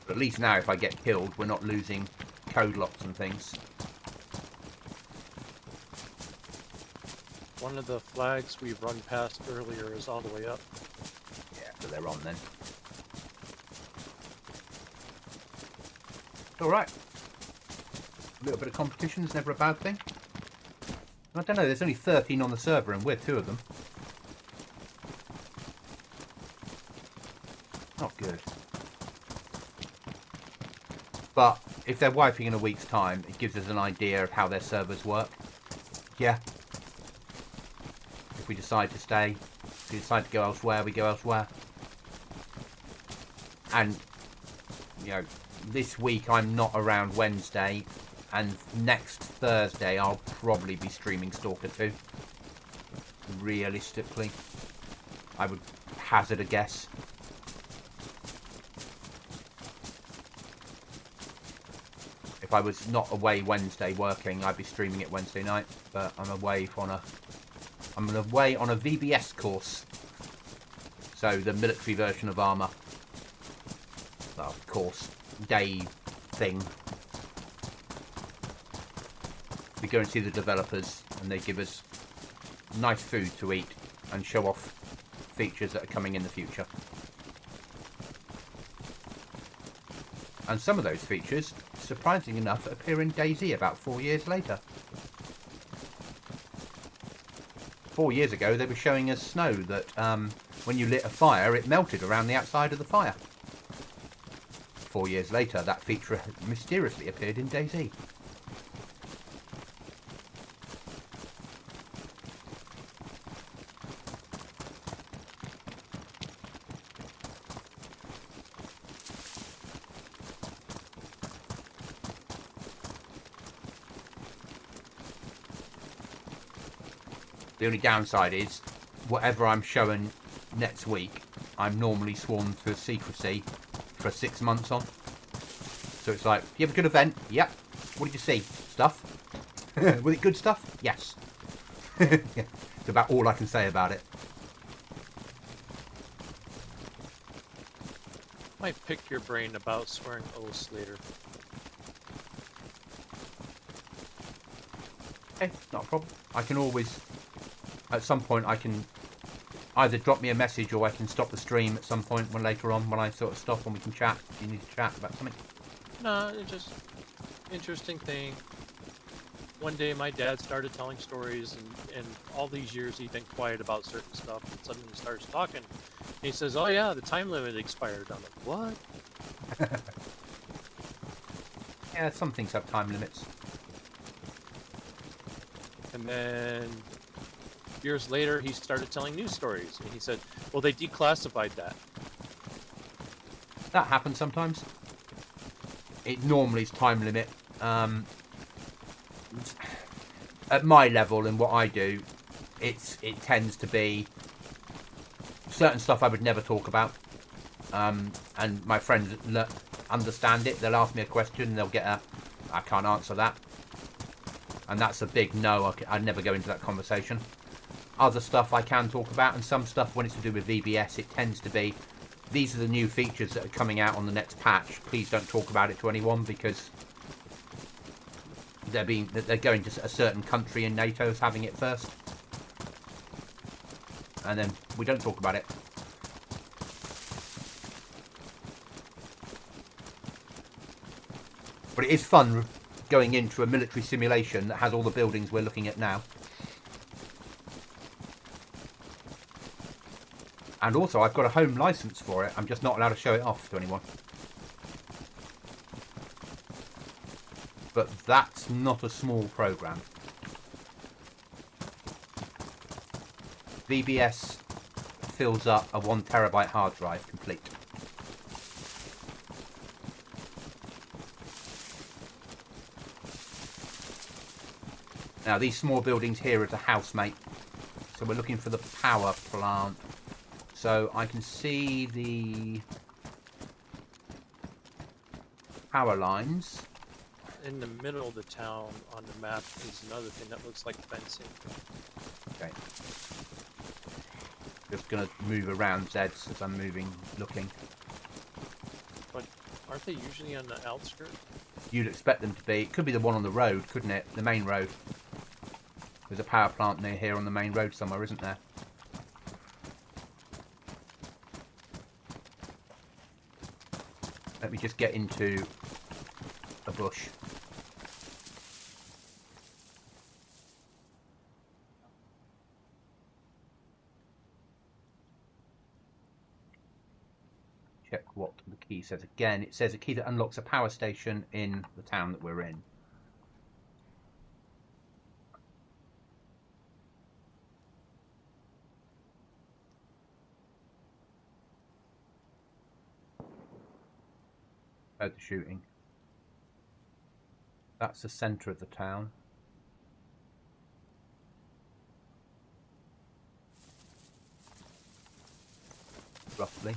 But at least now if I get killed, we're not losing code locks and things. One of the flags we run past earlier is all the way up. Yeah, so they're on then. Alright. A little bit of competition is never a bad thing. I don't know, there's only 13 on the server and we're 2 of them. Not good. But if they're wiping in a week's time, it gives us an idea of how their servers work. Yeah. If we decide to stay, if we decide to go elsewhere, we go elsewhere. And, you know, this week I'm not around Wednesday, and next Thursday I'll probably be streaming Stalker 2. Realistically, I would hazard a guess. If I was not away Wednesday working, I'd be streaming it Wednesday night, but I'm away on a VBS course. So the military version of Armour. Well, course, day thing. We go and see the developers and they give us nice food to eat and show off features that are coming in the future. And some of those features, surprisingly enough, appear in Dayz about 4 years later. 4 years ago they were showing us snow that when you lit a fire it melted around the outside of the fire. 4 years later that feature mysteriously appeared in Dayz. The only downside is, whatever I'm showing next week, I'm normally sworn to secrecy for 6 months on. So it's like, you have a good event? Yep. What did you see? Stuff? Was it good stuff? Yes. Yeah. It's about all I can say about it. Might pick your brain about swearing oaths later. Okay, not a problem. I can always, at some point, I can either drop me a message or I can stop the stream at some point when later on when I sort of stop and we can chat. If you need to chat about something. No, it's just interesting thing. One day my dad started telling stories and all these years he'd been quiet about certain stuff and suddenly he starts talking. And he says, oh yeah, the time limit expired. I'm like, what? Yeah, some things have time limits. And then years later, he started telling news stories. And he said, well, they declassified that. That happens sometimes. It normally is time limit. At my level and what I do, it tends to be certain stuff I would never talk about. And my friends understand it. They'll ask me a question and they'll get a, I can't answer that. And that's a big no. I'd never go into that conversation. Other stuff I can talk about, and some stuff when it's to do with VBS, it tends to be, these are the new features that are coming out on the next patch. Please don't talk about it to anyone because they're going to a certain country in NATO is having it first. And then we don't talk about it. But it is fun going into a military simulation that has all the buildings we're looking at now. And also, I've got a home license for it. I'm just not allowed to show it off to anyone. But that's not a small program. VBS fills up a 1 terabyte hard drive complete. Now, these small buildings here are to housemate So we're looking for the power plant. So I can see the power lines. In the middle of the town on the map is another thing that looks like fencing. Okay. Just going to move around Zeds as I'm moving, looking. But aren't they usually on the outskirts? You'd expect them to be. It could be the one on the road, couldn't it? The main road. There's a power plant near here on the main road somewhere, isn't there? Let me just get into a bush. Check what the key says. Again, it says a key that unlocks a power station in the town that we're in. Heard the shooting. That's the centre of the town. Roughly.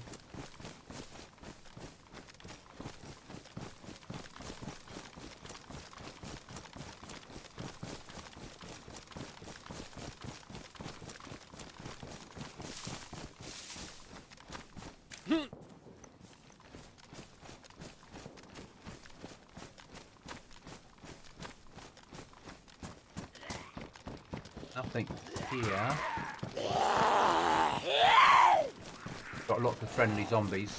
Nothing here. Got lots of friendly zombies.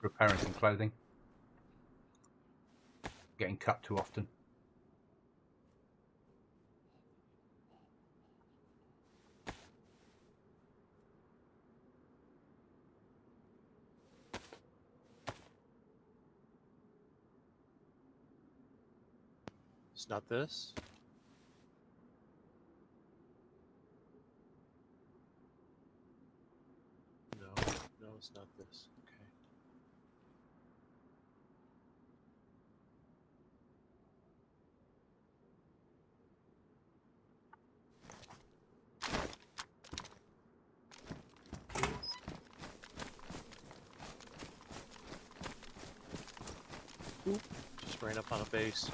Repairing some clothing. Getting cut too often. It's not this. No, no, it's not this. Okay. Oop, just ran up on a base.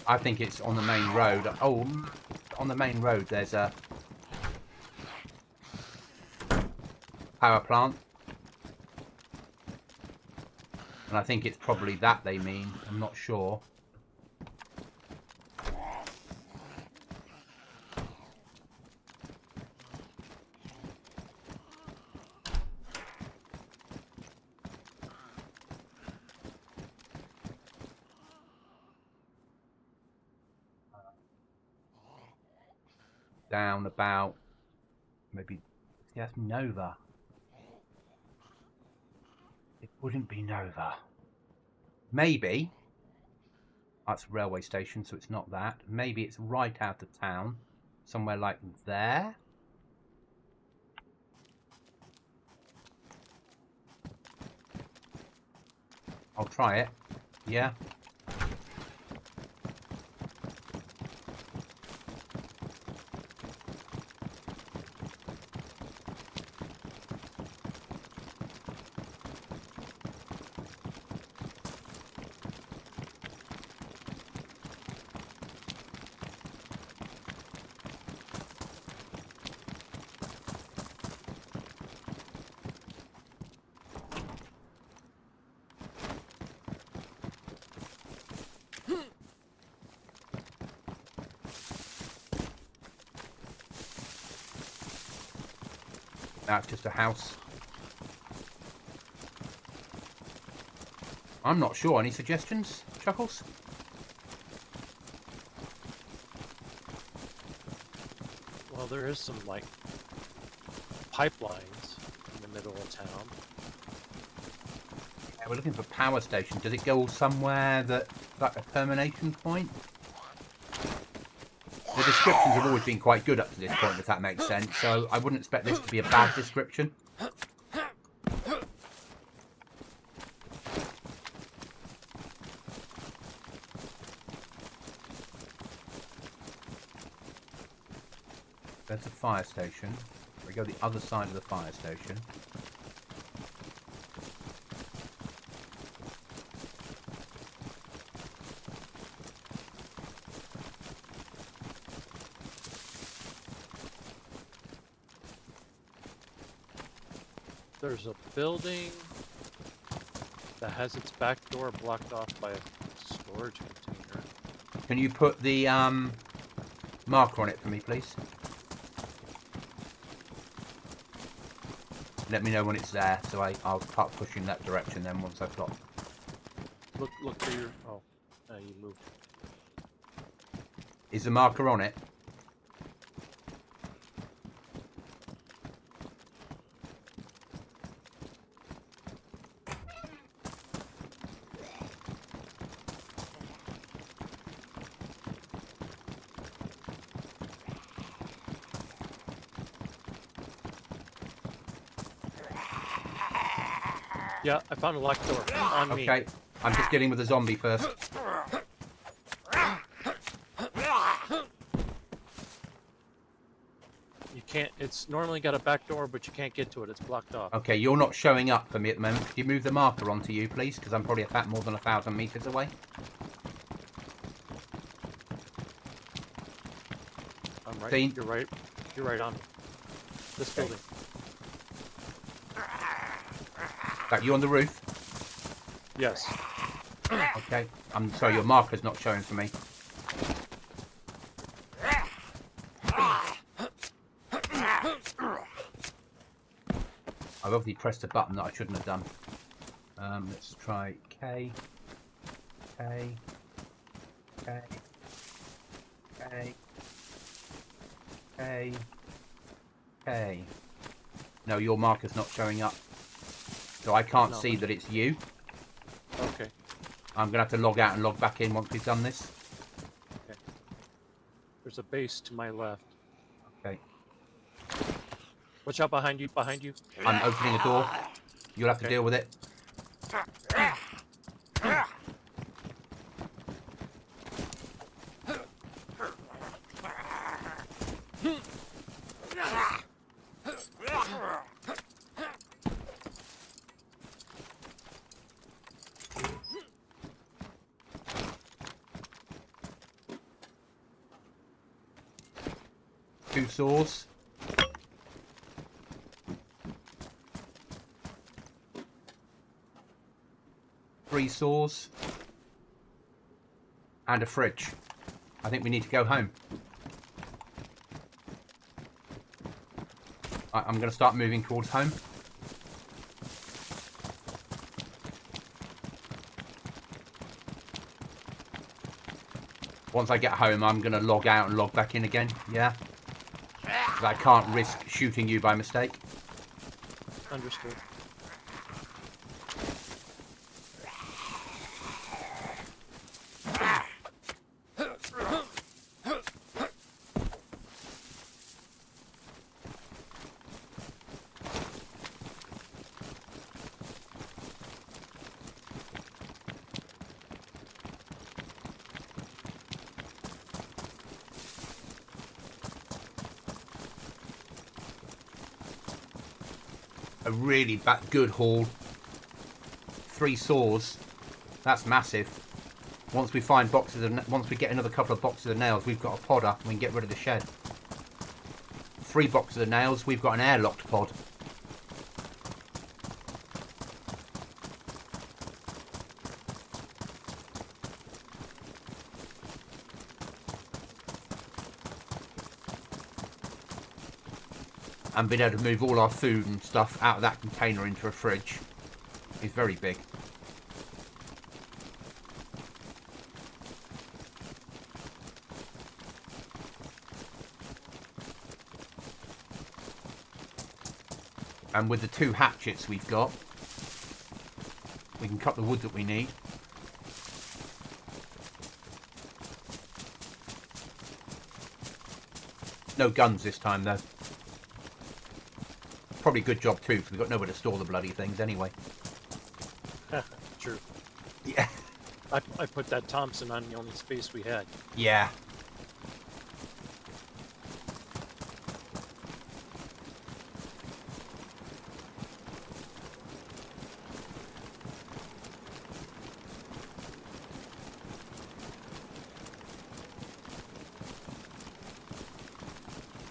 I think it's on the main road. Oh, on the main road there's a power plant. And I think it's probably that they mean. I'm not sure. Down about maybe, yeah, that's Nova. It wouldn't be Nova. Maybe that's a railway station, so it's not that. Maybe it's right out of town, somewhere like there. I'll try it. Yeah. That's just a house. I'm not sure. Any suggestions, Chuckles? Well, there is some, like, pipelines in the middle of town. Yeah, we're looking for power station. Does it go somewhere that's like a termination point? The descriptions have always been quite good up to this point, if that makes sense. So I wouldn't expect this to be a bad description. There's the fire station. We go the other side of the fire station. There's a building that has its back door blocked off by a storage container. Can you put the marker on it for me, please? Let me know when it's there, so I'll start pushing that direction then once I've got... Look for your... Oh, you moved. Is the marker on it? Yeah, I found a locked door on me. Okay, I'm just dealing with the zombie first. You can't... It's normally got a back door, but you can't get to it. It's blocked off. Okay, you're not showing up for me at the moment. Could you move the marker onto you, please? Because I'm probably more than 1,000 meters away. I'm right. See? You're right. You're right on me. This building. Like, you on the roof? Yes. Okay. I'm sorry, your marker's not showing for me. I've obviously pressed a button that I shouldn't have done. Let's try K. K. K. K. K. K. No, your marker's not showing up. So I can't see that it's you. Okay. I'm going to have to log out and log back in once we've done this. Okay. There's a base to my left. Okay. Watch out behind you, behind you. I'm opening a door. You'll have to deal with it. Two saws. Three saws. And a fridge. I think we need to go home. I'm going to start moving towards home. Once I get home, I'm going to log out and log back in again. Yeah? 'Cause I can't risk shooting you by mistake. Understood. A really good haul. 3 saws. That's massive. Once we find boxes of, once we get another couple of boxes of nails, we've got a pod up and we can get rid of the shed. 3 boxes of nails, we've got an airlocked pod. and being able to move all our food and stuff out of that container into a fridge is very big. And with the 2 hatchets we've got, we can cut the wood that we need. No guns this time though. Probably a good job too, because we've got nowhere to store the bloody things anyway. True. Yeah. I put that Thompson on the only space we had. Yeah.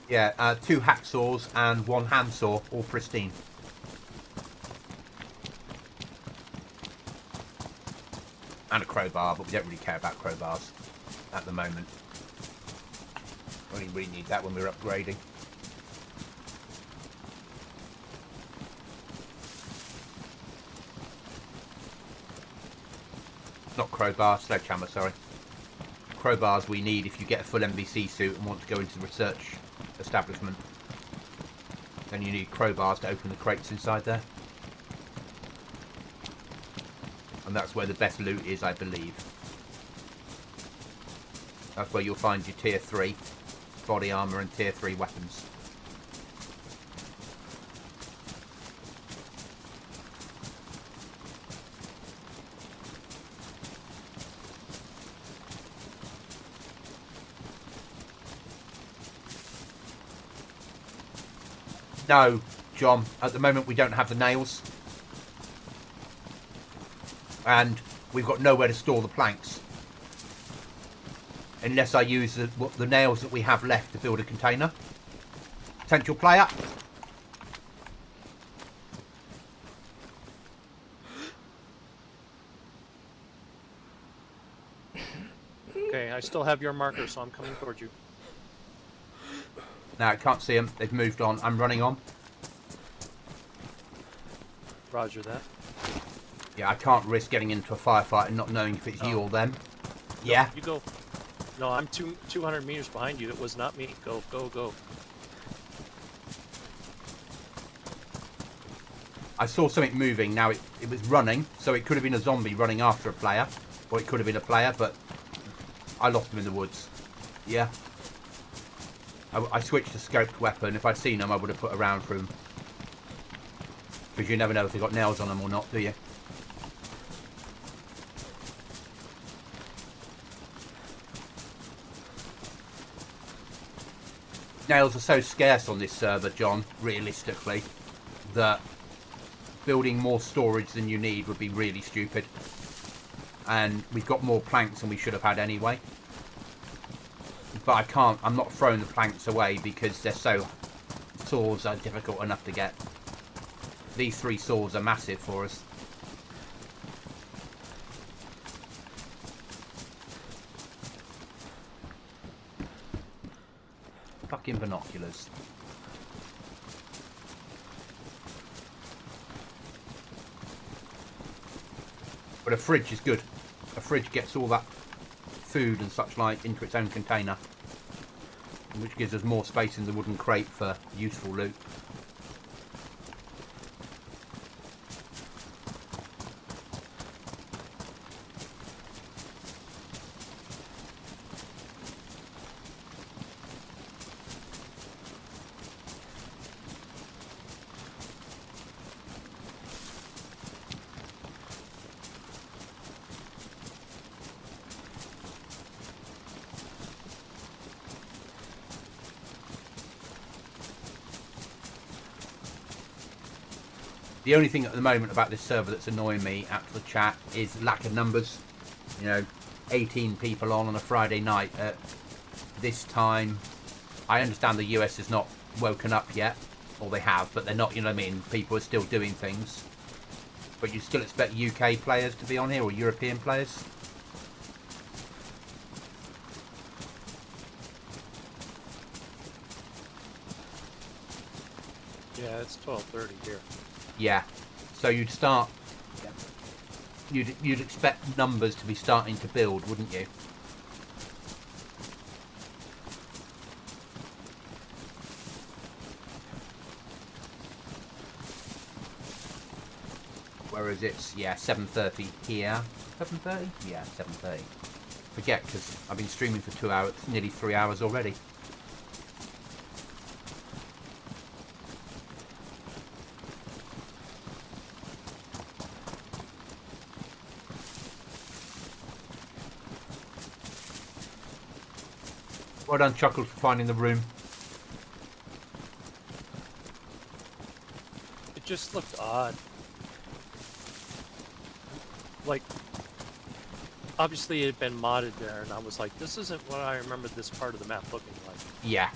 Yeah, 2 hacksaws and 1 handsaw, all pristine. And a crowbar, but we don't really care about crowbars at the moment. Only really need that when we're upgrading. Not crowbar, sledgehammer, sorry. Crowbars we need if you get a full NBC suit and want to go into the research establishment. Then you need crowbars to open the crates inside there. And that's where the best loot is, I believe. That's where you'll find your tier 3 body armour and tier 3 weapons. No, John, at the moment we don't have the nails. And we've got nowhere to store the planks. Unless I use the nails that we have left to build a container. Potential player. Okay, I still have your marker, so I'm coming towards you. No, I can't see them. They've moved on. I'm running on. Roger that. Yeah, I can't risk getting into a firefight and not knowing if it's you or them. Yeah. You go. No, I'm 200 meters behind you. It was not me. Go, go, go. I saw something moving. Now it was running, so it could have been a zombie running after a player, or it could have been a player, but I lost him in the woods. Yeah. I switched to scoped weapon. If I'd seen them, I would have put a round through them. Because you never know if they've got nails on them or not, do you? Nails are so scarce on this server, John, realistically, that building more storage than you need would be really stupid. And we've got more planks than we should have had anyway. But I'm not throwing the planks away because saws are difficult enough to get. These 3 saws are massive for us. Fucking binoculars. But a fridge is good. A fridge gets all that food and such like into its own container, which gives us more space in the wooden crate for useful loot. The only thing at the moment about this server that's annoying me after the chat is lack of numbers. You know, 18 people on a Friday night at this time. I understand the US has not woken up yet, or they have, but they're not, you know what I mean? People are still doing things. But you still expect UK players to be on here, or European players? Yeah, it's 12:30 here. Yeah. So you'd start. You'd expect numbers to be starting to build, wouldn't you? Whereas it's 7:30 here. 7:30? Yeah, 7:30. Forget, because I've been streaming for 2 hours, nearly 3 hours already. Well done, Chuckles, for finding the room. It just looked odd. Like, obviously it had been modded there, and I was like, this isn't what I remember this part of the map looking like. Yeah.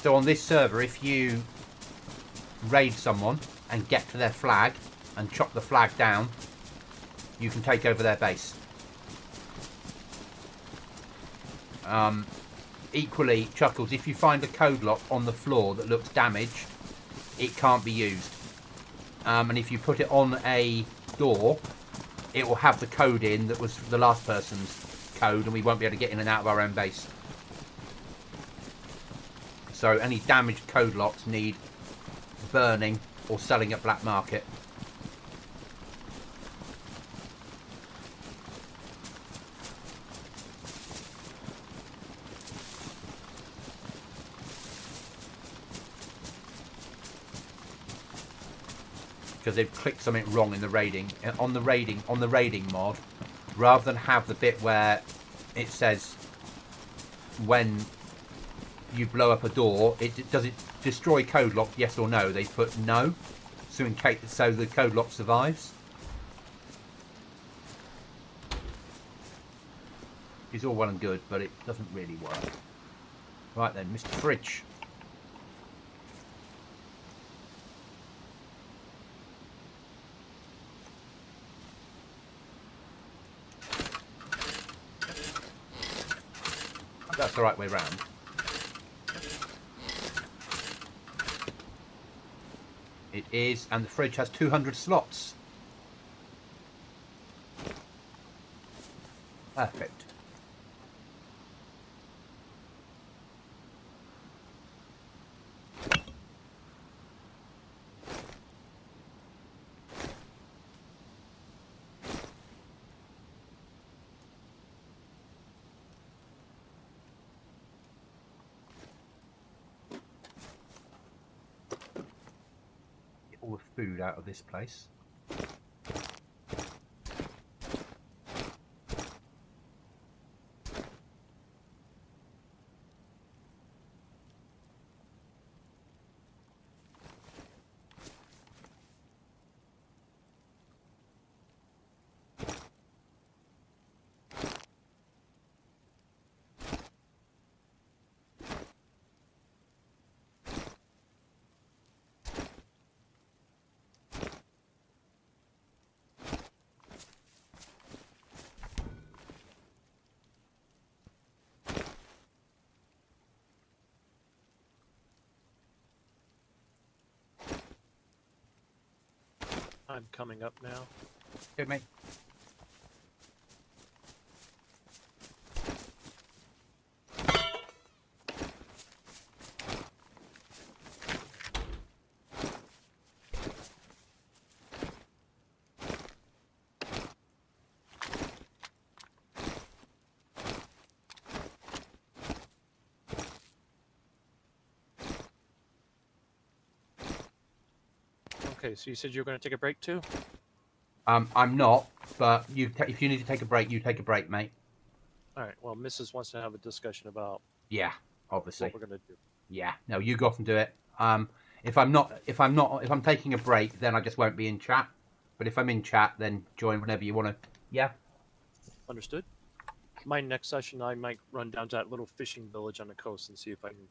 So on this server, if you raid someone and get to their flag and chop the flag down, you can take over their base. Equally, Chuckles, if you find a code lock on the floor that looks damaged, it can't be used. And if you put it on a door, it will have the code in that was the last person's code, and we won't be able to get in and out of our own base. So any damaged code locks need burning or selling at black market. Because they've clicked something wrong in the raiding. On the raiding mod, rather than have the bit where it says when you blow up a door, does it destroy code lock, yes or no? They put no, so in case, so the code lock survives. It's all well and good, but it doesn't really work. Right then, Mr. Fridge. That's the right way round. It is, and the fridge has 200 slots. Perfect. All the food out of this place. I'm coming up now. Good, mate. Okay, so you said you were going to take a break too? I'm not, but if you need to take a break, you take a break, mate. All right. Well, Mrs. wants to have a discussion about Yeah, obviously. what we're going to do. Yeah, no, you go off and do it. If I'm taking a break, then I just won't be in chat. But if I'm in chat, then join whenever you want to. Yeah. Understood. My next session, I might run down to that little fishing village on the coast and see if I can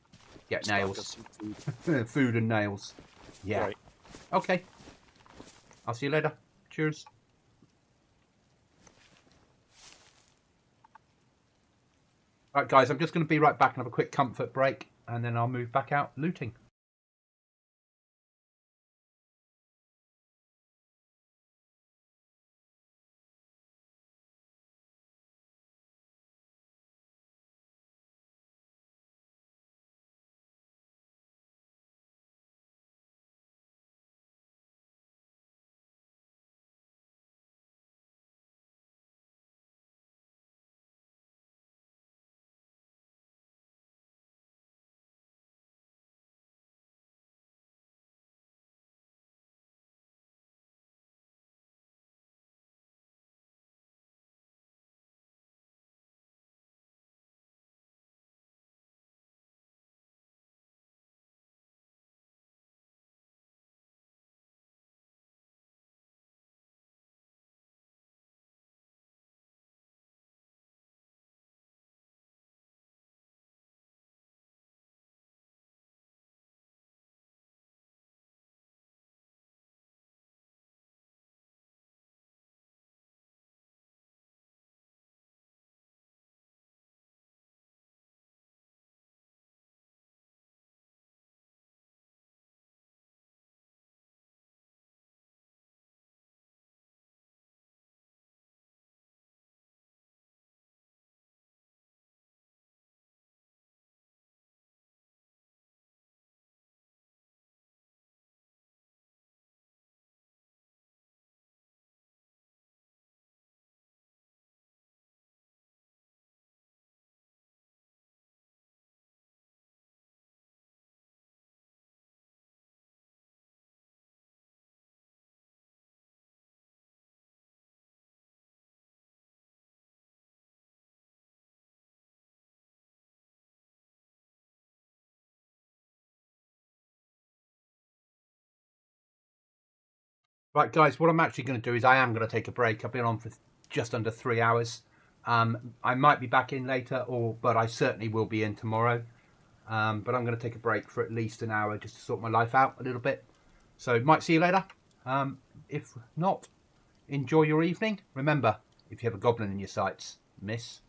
Get stock nails. us some food. Food and nails. Yeah. Right. Okay. I'll see you later. Cheers. Right, guys, I'm just going to be right back and have a quick comfort break, and then I'll move back out looting. Right, guys, what I'm actually going to do is I am going to take a break. I've been on for just under 3 hours. I might be back in later, but I certainly will be in tomorrow. But I'm going to take a break for at least an hour just to sort my life out a little bit. So might see you later. If not, enjoy your evening. Remember, if you have a goblin in your sights, miss.